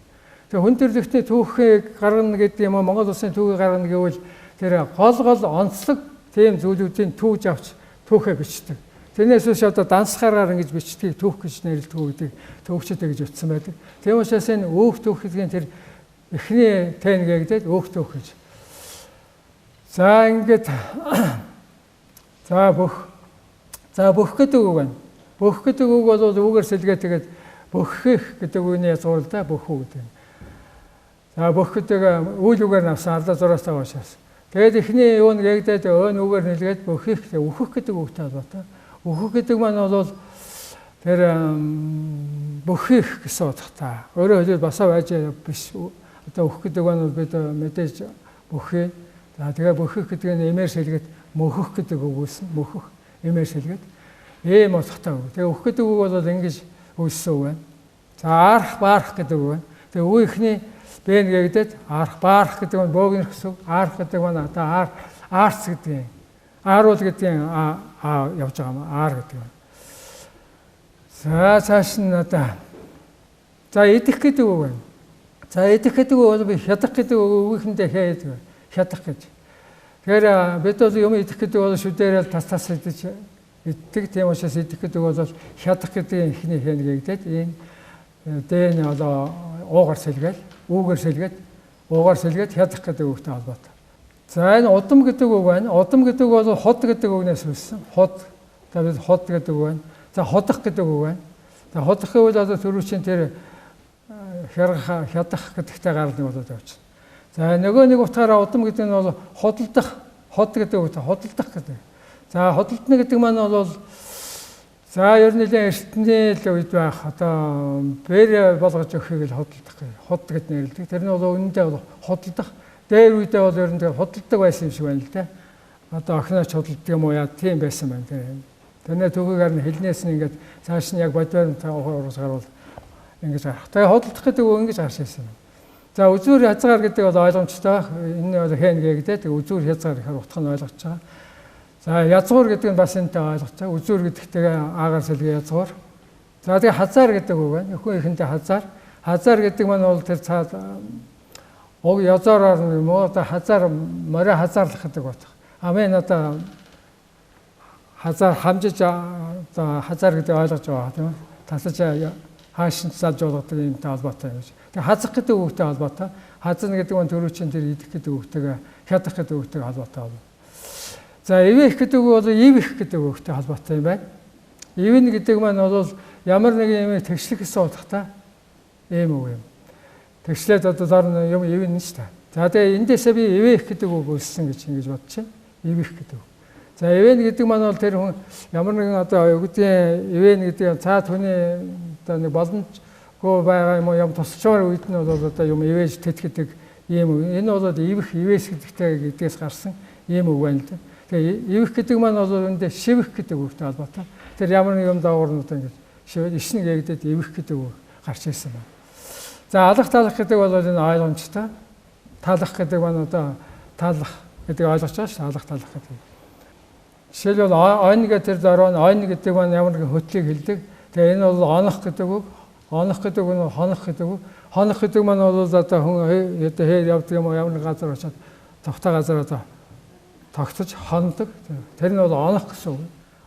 Тэгээ хүн төрлөختний түүхийг гаргана гэдэг юм уу, Монгол улсын түүхийг гаргана гэвэл тэр гол онцлог тийм зүйлүүдийн түүж авч түүхээ бичдэг. Тэрнээс биш одоо дансахаараар ингэж бичдгийг түүх гэж нэрлэдэг гэдэг түүхчтэй гэж утсан байдаг. Тийм учраас энэ өөх түүх гэдгийн тэр эхний тэн гээгдээд өөх түүх гэж. За ингээд за бүх гэдэг үг байна. Бүх гэдэг үг бол үгээр сэлгээ тэгээд бөхөх гэдэг үгний язгууралтай бөхүү гэдэг. За бүх гэдэг үйл үгээр навсан ардаа зураас таа уушаас. Тэгээд эхний юу нэгдээд өн үгээр нэлгээд бөхөх үхэх гэдэг үгтэй холбоотой. Үхэх гэдэг маань бол тэр бөхөх гэсэн утгатай. Өөрөөр хэлбэл басаа байж биш. Одоо үхэх гэдэг маань бид мэдээж бөхөө. За тэгээ бөхөх гэдэг нь эмээр сэлгээд мөхөх гэдэг үг үүсэн. Мөхөх эмээр сэлгээд ийм утгатай үг. Тэгээ үхэх гэдэг үг бол ингэж үүссэн үг байна. За арах баарах гэдэг үг байна. Тэгээ үг ихний бэн гээгдээд арах баарах гэдэг нь бөөгийн гэсэн. Арах гэдэг нь одоо арц гэдэг юм. Ааруул гэдгийн явж байгаа юм. Аар гэдэг нь. За цааш нь одоо за идэх гэдэг үг байна. За идэх гэдэг үг бол би хядах гэдэг үгийнхэндээ хээдэг. Хядах гэж. Тэгэхээр бид бол юм идэх гэдэг бол шүдээрэл тас идэж иддэг. Тийм учраас идэх гэдэг бол хядах гэдэг ихний хэн гээгдээд энэ дэн одоо уугаар сэлгээл, үүгээр сэлгээд, уугаар сэлгээд хядах гэдэг үгтэй холбоотой. За энэ удам гэдэг үг байна. Удам гэдэг бол хот гэдэг үгнээс үүссэн. Хот гэдэг үг байна. За ходох гэдэг үг байна. За ходох гэвэл одоо түрүүчийн тэр хядах гэдэгтэй гаралны болоод явчихна. За нөгөө нэг утгаараа удам гэдэг нь бол ходолдох, ход гэдэг үгтэй ходолдох гэдэг. За ходолдно гэдэг маань бол за ер нь нэлээд эртний л үед байх одоо бэр болгож өгөхийг л ходолдох гэх. Ход гэд нэрлэдэг. Тэр нь бол үнэндээ бол ходолдох. Дээр үедээ бол ер нь ходолдог байсан юм шиг байна л да. Одоо охиноч ходолдог юм уу яа тийм байсан байна тийм. Тэрнээ түүхийгээр нь хэлнээс нь ингээд цааш нь яг бодвол уурс гарвал ингэж гарах. Тэгээ ходолдох гэдэг үг ингэж гарч ирсэн. За үзүүр хязгаар гэдэг бол ойлгомжтой. Энэ бол хэн гээгдээ үзүүр хязгаар гэхээр утга нь ойлгож байгаа. За язгуур гэдэг нь бас энэтэй ойлгож байгаа. Үзүүр гэдэгтэйгээ аагаар сэлгээ язгуур. За тэгээ хазаар гэдэг үг байна. Өхөн ихэндээ хазаар. Хазаар гэдэг маань бол тэр цаад уг язаараар юм уу одоо хазаар морь хазаарлах гэдэг утга. Амын одоо хазаар хамжиж одоо хазаар гэдэг ойлгож байгаа тийм үү? Тасаж хаашин залж болгодог юмтай холбоотой юм шиг. Тэгээ хазах гэдэг үгтэй холбоотой. Хазна гэдэг нь төрүүчийн тэр идэх гэдэг үгтэйгээ хядах гэдэг үгтэйгээ холбоотой байна. За ивэх гэдэг үг бол ивэх гэдэг үгтэй холбоотой юм байна. Ивэн гэдэг маань бол ямар нэгэн юм тэгшлэх гэсэн утгатай ийм үг юм. Тэгшлээд одоо дор юм ивэн шүү дээ. За тэгээ эндээсээ би ивэх гэдэг үг үлссэн гэж ингэж бодчихъя. Ивэх гэдэг үг. За ивэн гэдэг маань бол тэр хүн ямар нэгэн одоо өвгдийн ивэн гэдэг цаад хүний одоо нэг боломжгүй байгаа юм тусчаар үед нь бол одоо юм ивэж тэтгэдэг ийм үг. Энэ бол ивэх ивэс гэдэгтээс гарсан ийм үг байна л да. Тэгээ ивэх гэдэг маань бол үүндээ шивэх гэдэг үгтэй холбоотой. Тэр ямар нэг юм даавар нь одоо ингэж шивээд ишнэ гээгдээд ивэх гэдэг үг гарч ирсэн байна. За алах талах гэдэг бол энэ ойлгомжтой. Талах гэдэг маань одоо талах гэдэг ойлгож байгаа шүү. Алах талах гэдэг. Жишээлбэл ойн гэдэг тэр дөрөв ойн гэдэг маань ямар нэгэн хөтлийг хэлдэг. Тэгээ энэ бол онох гэдэг үг. Онох гэдэг нь хонох гэдэг үг. Хонох гэдэг маань бол одоо хүн одоо хээр явдаг юм уу ямар нэг газар очиод тогтоо газар одоо тогтож хондог. Тэр нь бол онох гэсэн үг.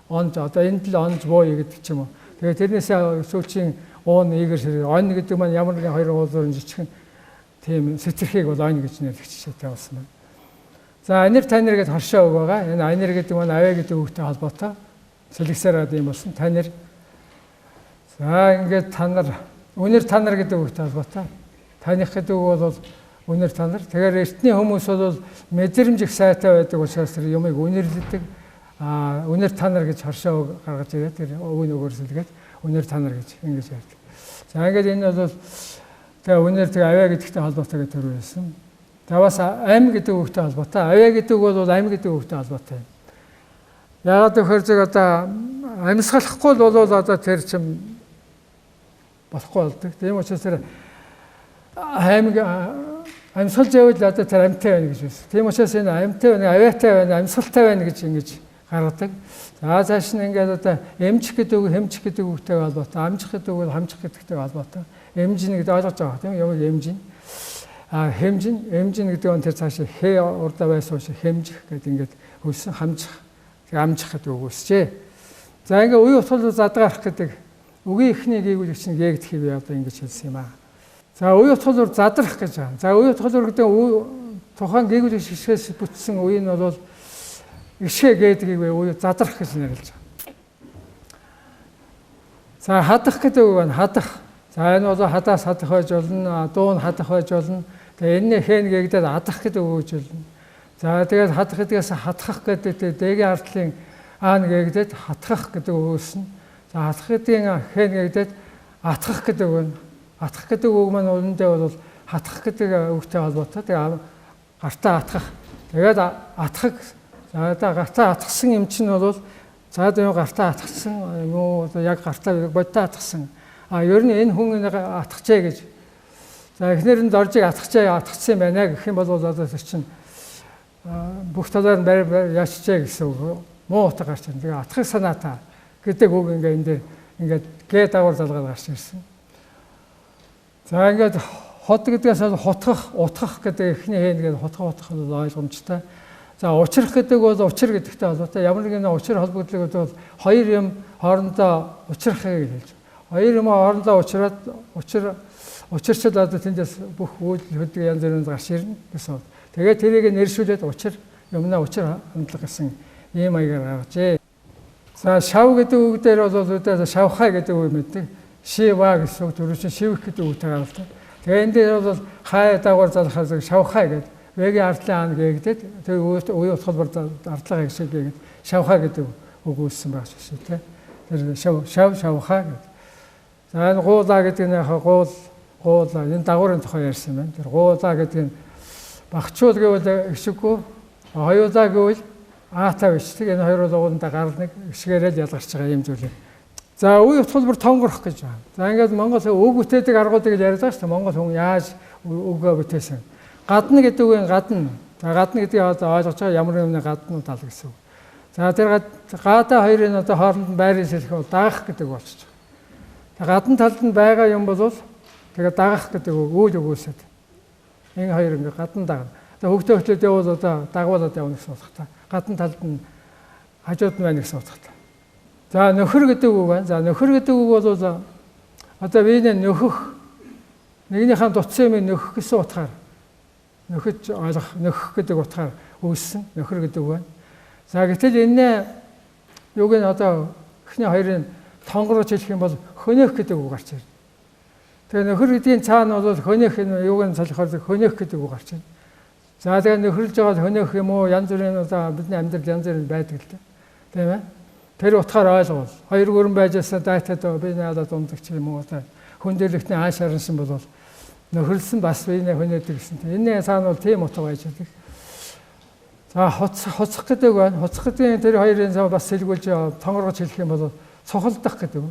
Онж одоо энд л онж бууя гэдэг ч юм уу. Тэгээ тэрнээсээ сүүлчийн уун ийгэр ойн гэдэг маань ямар нэгэн хоёр уулзуурын жижигхэн тийм сэтэрхийг бол ойн гэж нэрлэгчтэй болсон байна. За анир танир гэдэг хоршоо үг байгаа. Энэ анир гэдэг маань аваа гэдэг үгтэй холбоотой. Сэлгсээр гад юм болсон. Танир. За ингээд танар, үнэр танар гэдэг үгтэй холбоотой. Таних гэдэг үг бол үнэр танар. Тэгэхээр эртний хүмүүс бол мэдрэмж их сайтай байдаг учраас тэр юмыг үнэрлэдэг. Үнэр танар гэж хоршоо гаргаж ирээд тэр өвөө нөгөөр сэлгээд үнэр танар гэж ингэж ярьдаг. За ингээд энэ бол тэгээ үнэр тэгээ аваа гэдэгтэй холбоотой гэж төрүүлсэн. Таваас ам гэдэг үгтэй холбоотой. Аваа гэдэг үг бол ам гэдэг үгтэй холбоотой. Яагаад гэхээр зэрэг одоо амьсгалахгүй бол одоо тэр чим болохгүй болдог. Тийм учраас тэр амьсгалж явал одоо тэр амьтай байна гэж байна. Тийм учраас энэ амьтай байна, аваатай байна, амьсгалтай байна гэж ингэж гаргадаг. За цааш нь ингээд одоо эмчих гэдэг үг, хэмчих гэдэг үгтэй холбоотой. Амжих гэдэг үг бол хамжих гэдэгтэй холбоотой. Эмжин гэдэг ойлгож байгаа тийм юм эмжин. Эмжин гэдэг нь тэр цааш хэ урдаа байсан учраас хэмжих гэдэг ингээд хөлсөн хамжих. Тэгээ амжих гэдэг үг үсчээ. За ингээд уян утгал задгарах гэдэг үгийн эхний гээгүүлэгч нь гээгдэх хэвээ одоо ингэж хэлсэн юм аа. За уян утгал задрах гэж байгаа. За уян утгал гэдэг тухайн гээгүүлэгч хишгээс бүтсэн үе нь бол ишгэ гэдгийг уян задрах гэж нэрлэж байгаа. За хадах гэдэг үг байна. Хадах. За энэ бол хадаас хадах байж болно, дуун хадах байж болно. Тэгээ энэний хэн гээгдээд хадах гэдэг үг гэж болно. За тэгээд хадах гэдгээс хатгах гэдэг дэгийн ардлын аан гээгдээд хатгах гэдэг үг үүснэ. За хатгах гэдгийн хэн гээгдээд атгах гэдэг үг байна. Атгах гэдэг үг маань үүндээ бол хатгах гэдэг үгтэй холбоотой. Тэгээ гартаа атгах. Тэгээд атгах. За одоо гартаа атгсан юм чинь бол за одоо гартаа атгсан юм уу одоо яг гартаа бодтоо атгсан. Ер нь энэ хүн атгачээ гэж. За эхнэр нь доржиг атгацсан байна гэх юм бол одоо тэр чинь бүх талаар нь барь яачжээ гэсэн үг. Муу утга гарч ирнэ. Тэгээ атгах санаатай гэдэг үг ингээ энэ дээр ингээд гээ дагавар залгаад гарч ирсэн. За ингээд хот гэдгээс хутгах, утгах гэдэг эхний хэн гэдэг хутгах бол ойлгомжтой. За учрах гэдэг бол учир гэдэгтэй холбоотой. Ямар нэгэн учир холбогдлыг бол хоёр юм хоорондоо учрахыг хэлж. Хоёр юм хоорондоо учирчд одоо тэндээс бүх үйл хөдлөг янз бүрийн гарч ирнэ гэсэн. Тэгээд тэрийг нэршүүлээд учир юмнаа учир хандлага гэсэн ийм маягаар гаргажээ. За шав гэдэг үг дээр бол үүдээ шавхай гэдэг үг мэддэг. Шива гэсэн үг төрөж шивх гэдэг үгтэй гаралтай. Тэгээд энэ дээр бол хай дагвар залхаас шавхай гэдэг вэгийн ардлын аан гээгдээд тэр үе утгал ардлага гişиг гэгээд шавхай гэдэг үг үүссэн байх шүү дээ. Тэр шавхай гэдэг. За энэ гуулаа гэдэг нь гуулаа энэ дагварын тухай ярьсан байна. Тэр гуулаа гэдэг нь багчуул гэвэл ишиггүй, хоёулаа гэвэл аатай бичдэг. Энэ хоёр уугандаа гарал нэг ишгээрэл ялгарч байгаа юм зүйлээ. За үе утгал бүр тонгорох гэж байна. За ингээд Монгол үг бүтээдэг аргуудыг яриад байгаа шүү дээ. Монгол хүн яаж үгөө бүтээсэн. Гадна гэдэг үгийн гадна. За гадна гэдгийг одоо ойлгож байгаа ямар нэгэн гадна тал гэсэн үг. За тэр гадаа хоёрын одоо хооронд нь байрын сэлэх бол дагах гэдэг болчих. Гадна талд нь байгаа юм бол тэгээ дагах гэдэг үйл өгөөсөд. Энэ хоёр ингээ гадна дагна. Тэгээ хөгтөө явал одоо дагуулад явна гэсэн утгатай. Гадна талд нь хажууд нь байна гэсэн утгатай. За нөхөр гэдэг үг байна. За нөхөр гэдэг үг бол одоо биенээ нөхөх нэгнийхэн дутсан юм нөхөх гэсэн утгаар нөхөж ойлгох нөхөх гэдэг утгаар үүссэн нөхөр гэдэг үг байна. За гэтэл энэ юуг нь одоо эхний хоёрын тонгорож хэлэх юм бол хөнөөх гэдэг үг гарч ирнэ. Тэгээ нөхөр гэдгийн цаана бол хөнөөх юуг нь солихоор хөнөөх гэдэг үг гарч ирнэ. За тэгээ нөхөрлж байгаа хөнөөх юм уу янз бүрийн одоо бидний амьдрал янз бүрийн байдаг л дээ. Тийм ээ. тэр утгаар ойлгол. Хоёр гүрэн байжсаа дайтад би надад дундагч юм уу та хүндрэлтний ааш харансан бол нөхөрлсөн бас биенээ хүнэдэг гэсэн. Энэ цаана бол тийм утга байж байгаа. За хуцах гэдэг байна. Хуцах гэдэг тэр хоёрын цаа бас сэлгүүлж тонгоргож хэлэх юм бол цухалдах гэдэг.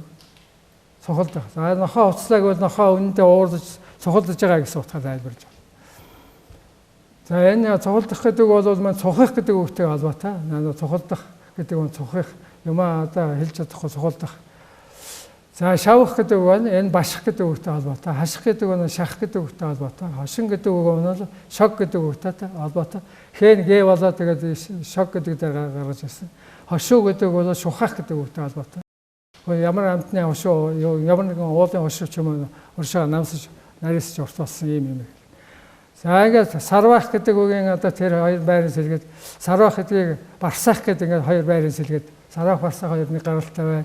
Цухалдах. За нохоо хуцлааг бол нохоо үнэндээ уурдаж цухалдаж байгаа гэсэн утгаар тайлбарж байна. За энэ цухалдах гэдэг бол маань цухах гэдэг үгтэй холбоотой. Наа цухалдах гэдэг нь цухах юм одоо хэлж чадахгүй цухалдах. За шавах гэдэг нь энэ баших гэдэг үгтэй холбоотой. Хаших гэдэг нь шахах гэдэг үгтэй холбоотой. Хошин гэдэг үг нь бол шог гэдэг үгтэй холбоотой. Хэн гээ болоо тэгээд шог гэдэг дээр гаргаж ирсэн. Хошуу гэдэг бол шухах гэдэг үгтэй холбоотой. Ямар амтны хошуу, ямар нэгэн уулын хошуу ч юм уу уршаа намсаж нарийсч урт болсон юм. За ингээд сарвах гэдэг үгийн одоо тэр хоёр байрын сэлгээд сарвах гэдгийг барсах гэдэг ингээд хоёр байрын сэлгээд сарвах барсах хоёр нэг гаралтай байна.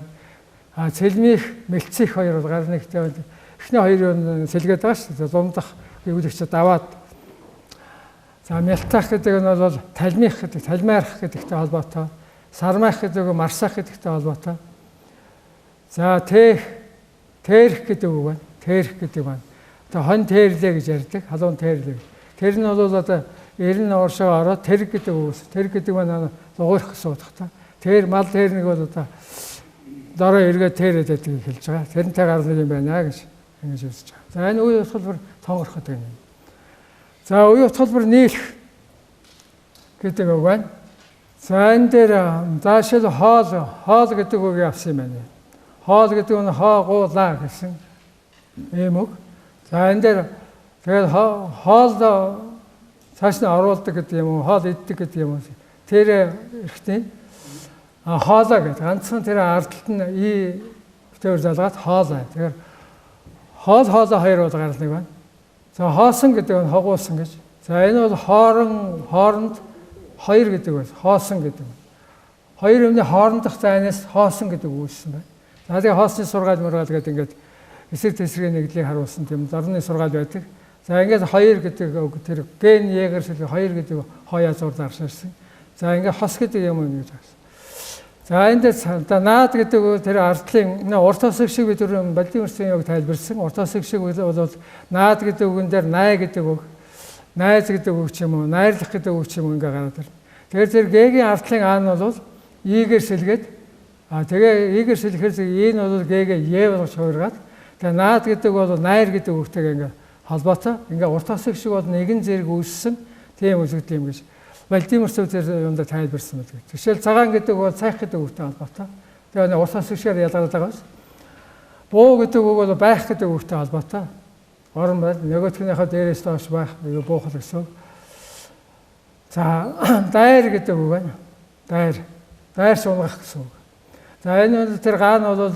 Цэлмих, мэлцих хоёр бол гар нэгтэй байна. Эхний хоёрын сэлгээд байгаа шүү дээ. Дундах гэвлэгчд аваад. За мэлтах гэдэг нь бол талмих гэдэг, талмаарах гэдэгтэй холбоотой. Сармах гэдэг нь марсах гэдэгтэй холбоотой. За тэрх гэдэг үг байна. Тэрх гэдэг байна. Одоо хон тээрлээ гэж ярьдаг. Халуун тээрлээ. Тэр нь бол одоо эрен ууршаа ороод тэрг гэдэг үг. Тэрг гэдэг нь дугуйрах гэсэн утгатай. Тэр мал тэрнийг бол одоо дараа эргээ тээрэд байдгийг хэлж байгаа. Тэрнтэй гарна юм байна гэж ингэж үзэж байгаа. За энэ үе утгалбар тонгорох гэдэг юм. За үе утгалбар нийлэх гэдэг үг байна. За энэ дээр заашил хоол гэдэг үгийг авсан юм байна. Хоол гэдэг нь хоогуулаа гэсэн юм үг. За энэ дээр тэгээд хоол цааш нь оруулдаг гэдэг юм уу, хоол иддэг гэдэг юм уу. Тэр ихтэй хоолоо гэдэг. Ганцхан тэр ардталт нь и төр залгаад хоолоо. Тэгэхээр хоолоо хоёр бол гарал нэг байна. За хоосон гэдэг нь хогуулсан гэж. За энэ бол хооронд хоёр гэдэг байна. Хоосон гэдэг. Хоёр юмны хоорондох зайнаас хоосон гэдэг үүссэн байна. За тэгээ хоосны сургаал мургаал гэдэг ингээд эсрэг тесрийн нэглийг харуулсан тийм зорны сургаал байдаг. За ингээд хоёр гэдэг тэр ген ягэрсэл хоёр гэдэг хоо язуур дарширсан. За ингээд хос гэдэг юм ингэж байна. За энэ дээр наад гэдэг тэр ардлын урт тосог шиг бид түрүүн Владимирсын яг тайлбарсан. Урт тосог шиг бол наад гэдэг үгэн дээр най гэдэг үг, найз гэдэг үг ч юм уу, найрлах гэдэг үг ч юм уу ингээ гараад ирнэ. Тэгэхээр тэр гэгийн ардлын аан бол ийгээр сэлгээд тэгээ ийгээр сэлэхээс энэ бол гэгээ е болгож хуургаад тэгээ наад гэдэг бол найр гэдэг үгтэйгээ ингээ холбоотой. Ингээ урт тосог шиг бол нэгэн зэрэг үүссэн тийм үзэгдэл юм гэж Владимир Сүзэр юмдаа тайлбарсан байдаг. Жишээл цагаан гэдэг бол цайх гэдэг үгтэй холбоотой. Тэгээ урт тосог шигээр ялгардаг байгаа ш. Буу гэдэг үг бол байх гэдэг үгтэй холбоотой. Орон байл нөгөөтгийнхээ дээрээс доош байх буухал гэсэн. За дайр гэдэг үг байна. Дайр сунгах гэсэн үг. За энэ бол тэр гаан бол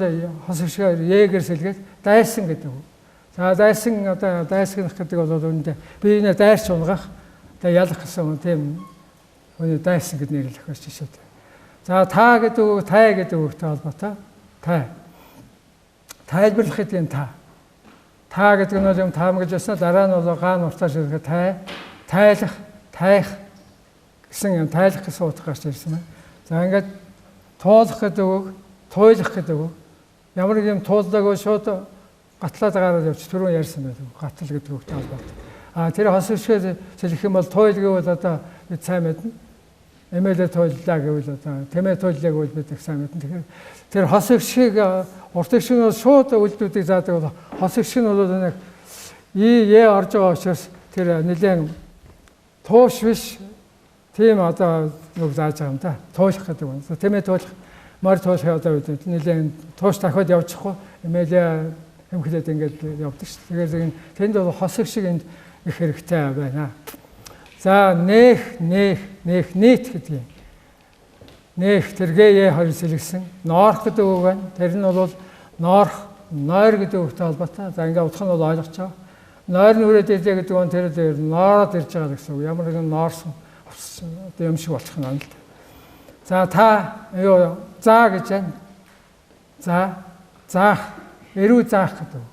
хос шигээр егэр сэлгээд дайсан гэдэг үг. За дайсан одоо дайсгах гэдэг бол үүндээ би энэ дайр сунгах тэгээ ялах гэсэн тийм өнөө дайсан гэд нэрлэх гэж жишээтэй. За та гэдэг үг, тай гэдэг үгтэй холбоотой. Тай. Тайлбарлах гэдэг нь та. Та гэдэг нь юм таамаглаж байна. Дараа нь бол гаан уртаж ирэх тайлах, тайх гэсэн юм тайлах гэсэн утга гарч ирсэн байна. За ингээд туулах гэдэг үг, туйлах гэдэг үг. Ямар нэг юм туулдаг шууд гатлаад гараад явж түрүүн ярьсан байдаг. Гатал гэдэг үгтэй холбоотой. Тэр хос шигээ хэлэх юм бол туйл гэвэл одоо бид сайн мэднэ. Эмээлээ туйллаа гэвэл одоо тэмээ туйллаа гэвэл бид их сайн мэднэ. Тэгэхээр тэр хос шиг урт шиг нь шууд үйлдэлүүдийг заадаг бол хос шиг нь бол нэг е орж байгаа учраас тэр нэлээд тууш биш тийм одоо үг зааж байгаа юм да. Туйлах гэдэг юм. Тэмээ туйлах, морь туйлах одоо нэлээд тууш дахиад явчихгүй эмээлээ хэмхлээд ингээд явдаг шүү. Тэгэхээр тэнд бол хос шиг энд их хэрэгтэй байна. За нээх нийт гэдэг юм. Нээх тэргээ хоёр сэлгсэн. Ноорх гэдэг үг байна. Тэр нь бол нойр гэдэг үгтэй холбоотой. За ингээд утга нь бол ойлгож байгаа. Нойр нүрээд ирлээ гэдэг нь тэр ноороод ирж байгаа гэсэн үг. Ямар нэгэн ноорсон одоо юм шиг болчих нь л да. За та юу заа гэж байна. Заах, эрүү заах гэдэг.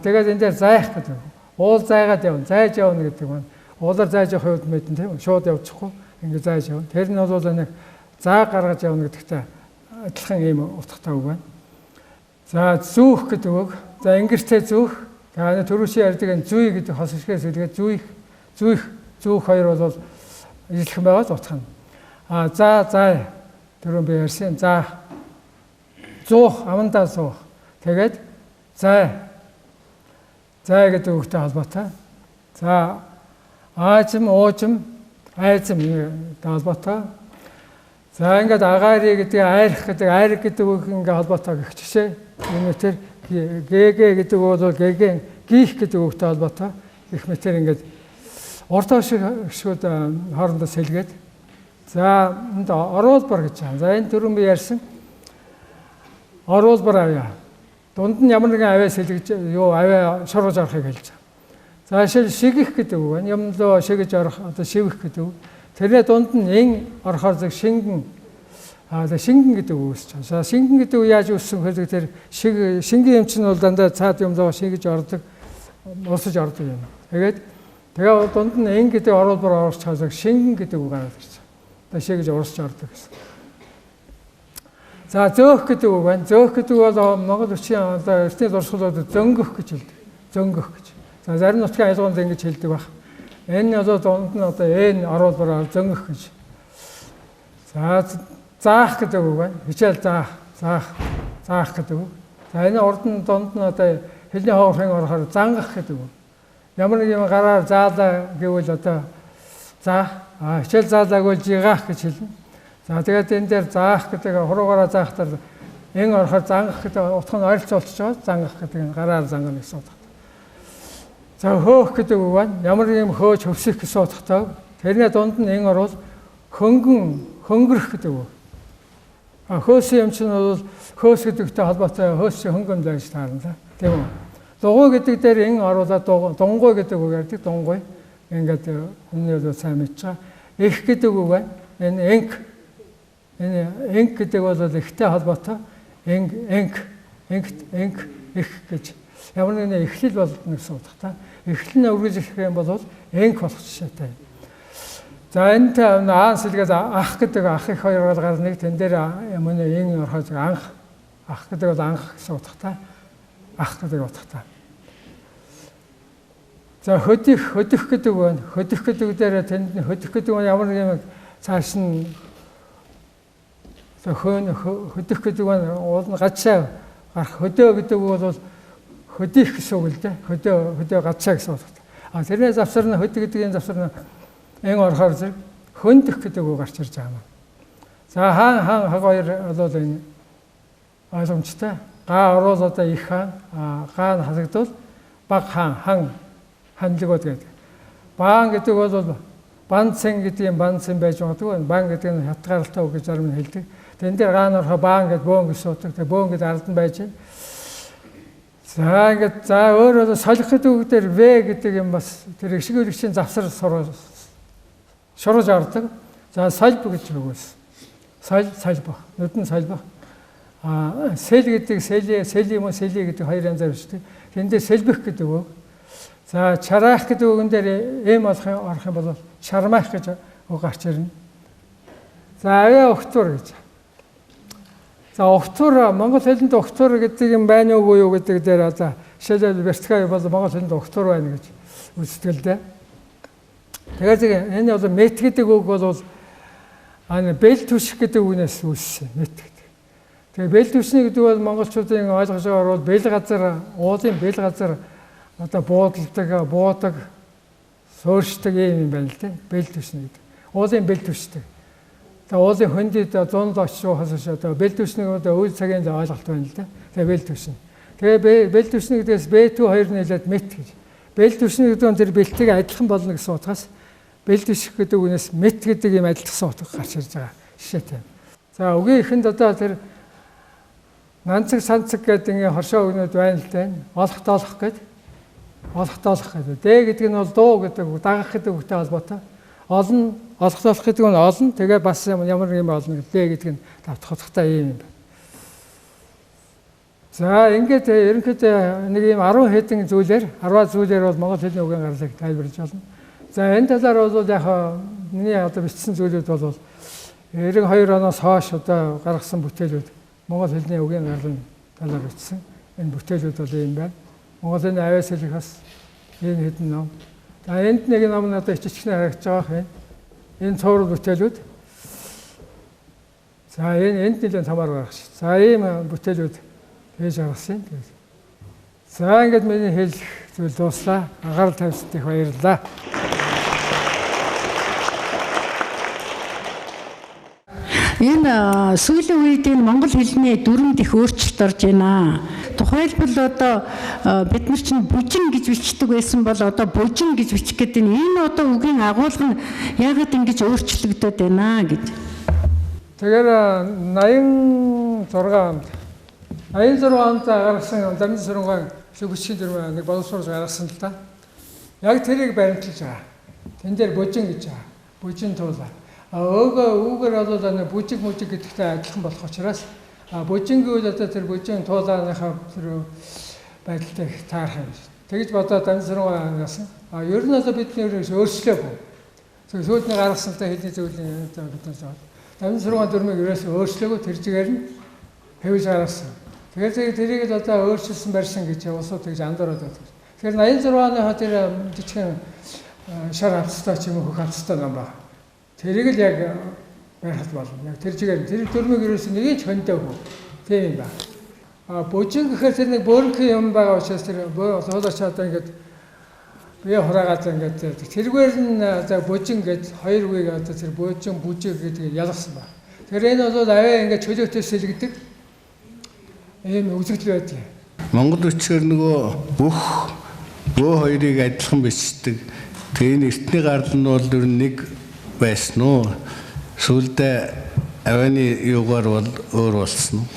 Тэгээд энэ дээр заах гэдэг. Уул зайгаад явна, зайж явна гэдэг нь уулаар зайж явах үед мэдэн тийм шууд явчихгүй ингэ зайж явна. Тэр нь бол нэг заа гаргаж явна гэдэгтэй адилхан ийм утгатай үг байна. За зүүх гэдэг үг. За ингэртэй зүүх. За түрүүчийн ярьдаг зүй гэдэг хос ихээс үлгээд зүүх хоёр бол ижилхэн байгаа л утга нь. За түрүүн би ярьсан. За зуух амандаа зуух. Тэгээд зай гэдэг үгтэй холбоотой. За аажим, уужим, айзам холбоотой. За ингээд агаари гэдэг айрах гэдэг айраг гэдэг үг ингээд холбоотой гэх жишээ. Энэ тэр гээгээ гэдэг үг бол гээгээ гих гэдэг үгтэй холбоотой. Гэх мэтэр ингээд ордоо шигүүд хоорондоо сэлгээд. За энд оруулбар гэж байна. За энэ түрүүн би ярьсан. Оруулбар авьяа. Дунд нь ямар нэгэн авиа сэлгэж авиа шоргож орохыг хэлж байгаа. За шигэх гэдэг үг байна. Юмлоо шигэж орох одоо шивэх гэдэг үг. Тэрний дунд нь эн орохоор зөв шингэн гэдэг үг үүсэж байгаа. За шингэн гэдэг үг яаж үүссэн гэхээр тэр шингийн юм чинь бол дандаа цаад юмлоо шигэж ордог, усаж ордог юм. Тэгээ дунд нь эн гэдэг оруулбар орж чаасаа шингэн гэдэг үг гараад ирж байгаа. Одоо шигэж урсж ордог гэсэн. За зөөх гэдэг үг байна. Зөөх гэдэг бол Монгол хүчийн одоо эртний дурсгалууд зөнгөх гэж хэлдэг. Зөнгөх гэж. За зарим нутгийн айлгуунд ингэж хэлдэг баг. Энэ одоо дунд нь одоо энэ оруулбараар зөнгөх гэж. За заах гэдэг үг байна. Хичээл заах гэдэг үг. За энэ урд нь дунд нь одоо хэлний хоорхын орохоор зангах гэдэг үг. Ямар нэг юм гараар заалаа гэвэл одоо хичээл заалаагүй жигаах гэж хэлнэ. За тэгээд энэ дээр заах гэдэг хуруугаараа заахтар эн орохоор зангах гэдэг утга нь ойролцоолж байгаа. Зангах гэдэг нь гараар зангана гэсэн утгатай. За хөөх гэдэг үг байна. Ямар нэг юм хөөж хөвсөх гэсэн утгатай. Тэрний дунд нь эн орвол хөнгөрөх гэдэг үг. Хөөсөн юм чинь бол хөөс гэдэгтэй холбоотой хөөс хөнгөн байж таарна. Тийм үү? Дугуй гэдэг дээр эн оруулаад дунгуй гэдэг үг ярьдаг. Дунгуй. Ингээд энэ бол сайн мэдж байгаа. Их гэдэг үг байна. Энэ энг гэдэг бол ихтэй холбоотой. Энг их гэж ямар нэгэн эхлэл болно гэсэн утгатай. Эхлэл нь үргэлжлэх юм бол энг болох жишээтэй. За энэ аанс хэлгээд ах гэдэг ах их хоёр бол гарна нэг тэн дээр юм эн ороход ах гэдэг бол анх гэсэн утгатай. Ах гэдэг утгатай. За хөдөх гэдэг байна. Хөдөх гэдэг дээр тэнд хөдөх гэдэг нь ямар нэг юм цааш нь хөдөх гэдэг нь уул нь гацаа гарах. Хөдөө гэдэг бол хөдөх гэсэн үг л дээ. Хөдөө гацаа гэсэн үг. Тэрний завсар нь хөдөө гэдгийн завсар нь эн орохоор зэрэг хөндөх гэдэг үг гарч ирж байгаа юм. За хаан хаг хоёр бол энэ ойлгомжтой. Га орол одоо их хаан, га нь хасагдвал баг хаан ханлигод гэдэг. Баан гэдэг бол банцэн гэдэг юм банцэн байж магадгүй. Баан гэдэг нь хятгаралтай үг гэж зарим нь хэлдэг. Тэн дээр гаан орохоо баан гэдэг бөөн гэж суудаг. Тэгээ бөөн гэдэг ард нь байж байна. За ингээд өөрөө солих гэдэг үг дээр В гэдэг юм бас тэр ишгүүлэгчийн завсар шурж ордог. За сольб гэж үгээс. Сольбох. Нүдэн сольбох. Сэл гэдэг сели юм уу сели гэдэг хоёр янзаар бичдэг. Тэндээ сэлбэх гэдэг үг. За чараах гэдэг үгэн дээр эм орох юм бол чармаах гэж үг гарч ирнэ. За авиа өгтөр гэж. За өгтөр монгол хэлэнд өгтөр гэдэг юм байна уугүй юу гэдэг дээр одоо жишээлбэл вертикал бол монгол хэлэнд өгтөр байна гэж үздэг л дээ. Тэгээд энэ бол мет гэдэг үг бол бэл түших гэдэг үгнээс үүссэн мет гэдэг. Тэгээ бэл түшний гэдэг бол монголчуудын ойлгож байгаагаар бол бэл газар уулын бэл газар одоо буудаг суурьшдаг юм байна л дээ. Бэл түшний гэдэг. Уулын бэл түшдэг. Тэгээ уулын хөндөд 100 очиж хасаж одоо бэл түшнийг одоо үйл цагийн ойлголт байна л дээ. Тэгээ бэл түшин. Тэгээ бэл түшний гэдгээс B2 2 нийлээд мет гэж. Бэл түшний гэдэг нь тэр бэлтгийг адилхан болно гэсэн утгаас бэл түших гэдэг үгнээс мет гэдэг юм адилхан утга гарч ирж байгаа жишээтэй. За үгийн ихэнд одоо тэр нанцэг санцэг гэдэг ингээ хоршоо үгнүүд байна л дээ. Олох доолох гэдэг. Д гэдэг нь бол дуу гэдэг үг, дагах гэдэг үгтэй холбоотой. Олон, олох доолох гэдэг нь олон, тэгээ бас ямар нэг юм олно. Д гэдэг нь давтах утгатай юм байна. За ингээд ерөнхийдөө нэг юм 10 хэдэн зүйлээр, 10 зүйлээр бол монгол хэлний үгийн гарлыг тайлбарлаж байна. За энэ талаар бол яг миний одоо бичсэн зүйлүүд бол 92 оноос хойш одоо гаргасан бүтээлүүд Монгол хэлний үгийн гарлын талаар бичсэн. Энэ бүтээлүүд бол ийм байна. Монголын авиас хэлэх бас энэ хэдэн ном. За энд нэг ном надад иччихнэ харагдаж байгаа юм. Энэ цуврал бүтээлүүд. За энд нэлээд тамаар гаргаж. За ийм бүтээлүүд хийж гаргасан юм. За ингээд миний хэлэх зүйл дууслаа. Анхаарал тавьсанд их баярлалаа. Энэ сүүлийн үед энэ монгол хэлний дүрмд их өөрчлөлт орж байна. Тухайлбал одоо бид нар чинь бүжин гэж бичдэг байсан бол одоо бужин гэж бичих гэдэг энэ одоо үгийн агуулга нь яагаад ингэж өөрчлөгдөд байна гэж. Тэгэхээр 86 онд гаргасан Дамжин Сүрэнгаан шүгчийн дүрмээ нэг боловсруулж гаргасан л да. Яг тэрийг баримталж байгаа. Тэн дээр бужин гэж байгаа. Бужин туулаа. Үүгээр бол бүжиг гэдэгтэй адилхан болох учраас бужин гэвэл одоо тэр бужин туулааныхаа тэр байдалтай таарах юм. Тэгж бодоод Дамжин Сүрэнгаан яасан. Ер нь одоо бидний өөрчлөөгүй. Сүүлдний гаргасантай хэлний зөвлөлийн биднээс Дамжин Сүрэнгаан дүрмийг ерөөсөө өөрчлөөгүй тэр чигээр нь хэвж гаргасан. Тэгэхээр тэрийг л одоо өөрчилсөн барьсан гэж улсууд тэгж андуураад байдаг. Тэгэхээр 86 оны тэр жижигхэн шар хавцтай ч юм уу хөх хавцтай ном байна. Тэрийг л яг барихад болно. Яг тэр чигээр тэр дүрмийг ерөөсөө нэг ч хондоогүй. Тийм юм байна. Бужин гэхээр тэр нэг бөөрнхөн юм байгаа учраас тэр суулаач одоо ингээд бие хураагаад ингээд тэргээр нь за бужин гэд хоёр үгийг одоо тэр бужин бүжиг гэдэг ялгасан байна. Тэгэхээр энэ бол аваа ингээд чөлөөтэй сэлгдэг ийм үзэгдэл байдаг. Монгол үчээр нөгөө бүх хоёрыг адилхан бичдэг. Тэгээ энэ эртний гарал нь бол ер нь нэг байсан уу? Сүүлдээ авааны юугаар бол өөр болсон уу?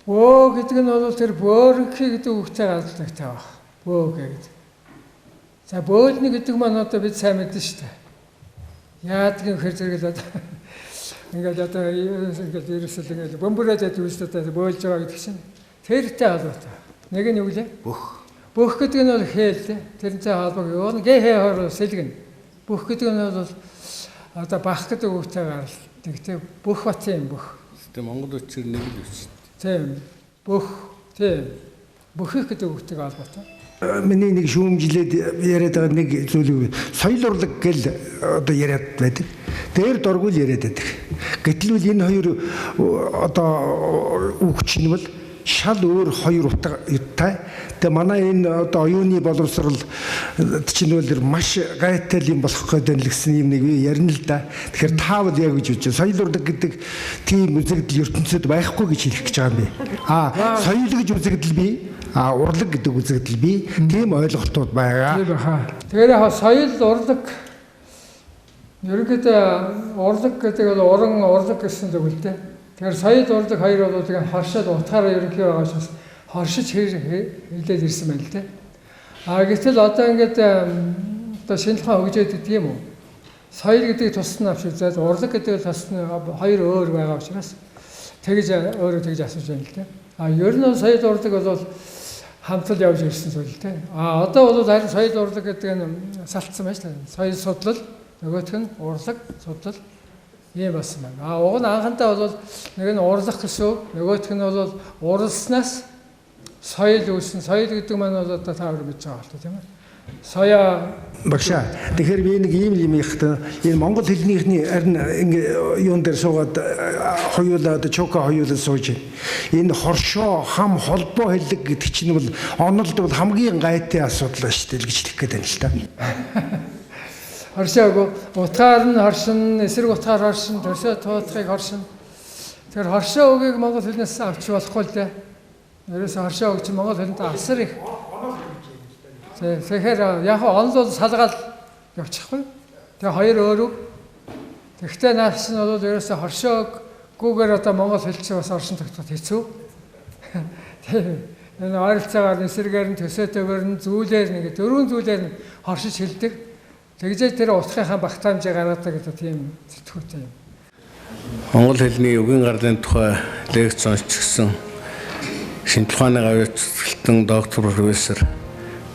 Бөө гэдэг нь бол тэр бөөрнхий гэдэг үгтэй гадалтай байгаа. Бөө гэдэг. За бөөлнө гэдэг маань одоо бид сайн мэднэ шүү дээ. Яадаг юм хэр зэрэг л одоо ингээд одоо ингээд ерөөсөө ингээд бөмбөрөөд байдаг үст одоо бөөлж байгаа гэдэг чинь тэртэй холбоотой. Нэг нь юу гэлээ? Бүх гэдэг нь бол хээл дээ. Тэрнтэй холбоог юу? Гээ хоор сэлгэн. Бүх гэдэг нь бол одоо бах гэдэг үгтэй гарал. Тэгтээ бүх бат юм бүх. Тэгтээ монгол үчээр нэг л үч. Тийм. Бүх. Тийм. Бүхэх гэдэг үгтэй холбоотой. Миний нэг шүүмжлээд яриад байгаа нэг зүйл соёл урлаг гэл одоо яриад байдаг. Дээр дургуул яриад байдаг. Гэтэл энэ хоёр одоо үгч нь бол шал өөр хоёр утгатай. Тэгээ манай энэ одоо оюуны боловсрал чинь бол маш гайтай юм болох гэдэг гэсэн юм нэг ярина л да. Тэгэхээр таавал яг гэж үз. Соёл урлаг гэдэг тийм үзэгдэл ертөнцид байхгүй гэж хэлэх гэж байгаа юм би. Соёл гэж үзэгдэл би урлаг гэдэг үзэгдэл би тийм ойлголтууд байгаа. Тэгэхээр яг соёл урлаг ерөнхийдөө урлаг гэдэг бол уран урлаг гэсэн үг л дээ. Тэгэхээр соёл урлаг хоёр бол тэгээ хоршоод утгаараа ерөнхий байгаа учраас хоршиж хэлээд ирсэн байна л дээ. Гэтэл одоо ингээд одоо шинжилгээ хөгжөөд гэдэг юм уу? Соёл гэдэг тусна авч үзээд урлаг гэдэг тусна хоёр өөр байгаа учраас тэгж өөрөө тэгж асууж байна л дээ. Ер нь соёл урлаг бол хамтал явж ирсэн зүйл те. Одоо бол харин соёл урлаг гэдэг нь салтсан байж таа. Соёл судлал, нөгөөх нь урлаг судлал ийм болсон байна. Уг нь анхандаа бол нэг нь урлах гэсэн үг, нөгөөх нь бол уралснаас соёл үүснэ. Соёл гэдэг маань бол одоо та хоёр мэдж байгаа л тийм ээ. Соёо багшаа. Тэгэхээр би нэг ийм юм ихтэй энэ монгол хэлнийхний харин юун дээр суугаад хоёулаа чока хоёулаа сууж байна. Энэ хоршоо хам холбоо хэллэг гэдэг чинь бол онолд бол хамгийн гайтай асуудал ба шүү дээ гэж хэлэх гээд байна л та. Хоршоог утгаар нь хоршин, эсрэг утгаар хоршин, төрсөө туутахыг хоршин. Тэр хоршоо үгийг монгол хэлнээс авч болохгүй л дээ. Ерөөсөө хоршоо үг чинь монгол хэлэнд асар их. Тэгэхээр яг онл бол салгаал явчихгүй. Тэгээ хоёр өөр үг. Тэгвэл нааш нь бол ерөөсөө хоршоог гүүгээр одоо монгол хэлчих бас оршин тогтоход хэцүү. Энэ ойролцоогоор эсрэгээр нь төсөөтэйгээр нь зүйлээр нэг дөрвөн зүйлээр нь хоршиж хэлдэг. Тэгжээ тэр утгынхаа багтаамжийг гаргадаг гэдэг тийм сэтгүүтэй юм. Монгол хэлний үгийн гарлын тухай лекц онцгсон шинжлэх ухааны гавьяалцлалтын доктор профессор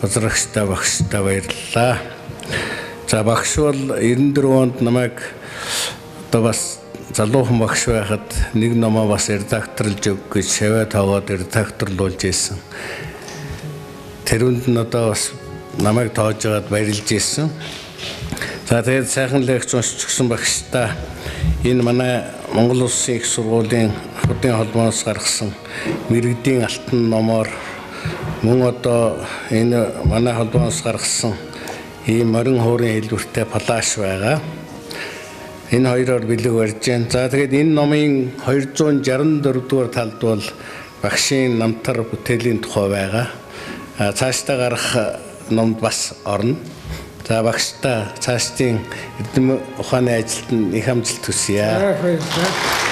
Базрагчтай багштай баярлалаа. За багш бол 94 онд намайг одоо бас залуухан багш байхад нэг номоо бас редакторлж өг гэж шаваа тоогоод редакторлуулж ийсэн. Тэрүүнд нь одоо бас намайг тоож байгаад баярлж ийсэн. За тэгээд сайхан лекц уншчихсан багштай энэ манай Монгол Улсын их сургуулийн хотын холбооноос гаргасан мэрэгдийн алтан номоор мөн одоо энэ манай холбооноос гаргасан ийм морин хуурын хэлбэртэй палаш байгаа. Энэ хоёроор бэлэг барьж байна. За тэгээд энэ номын 264 дугаар талд бол багшийн намтар бүтээлийн тухай байгаа. Цаашдаа гарах номд бас орно. За багштай цаашдын эрдэм ухааны ажилд нь их амжилт хүсье. Баярлалаа.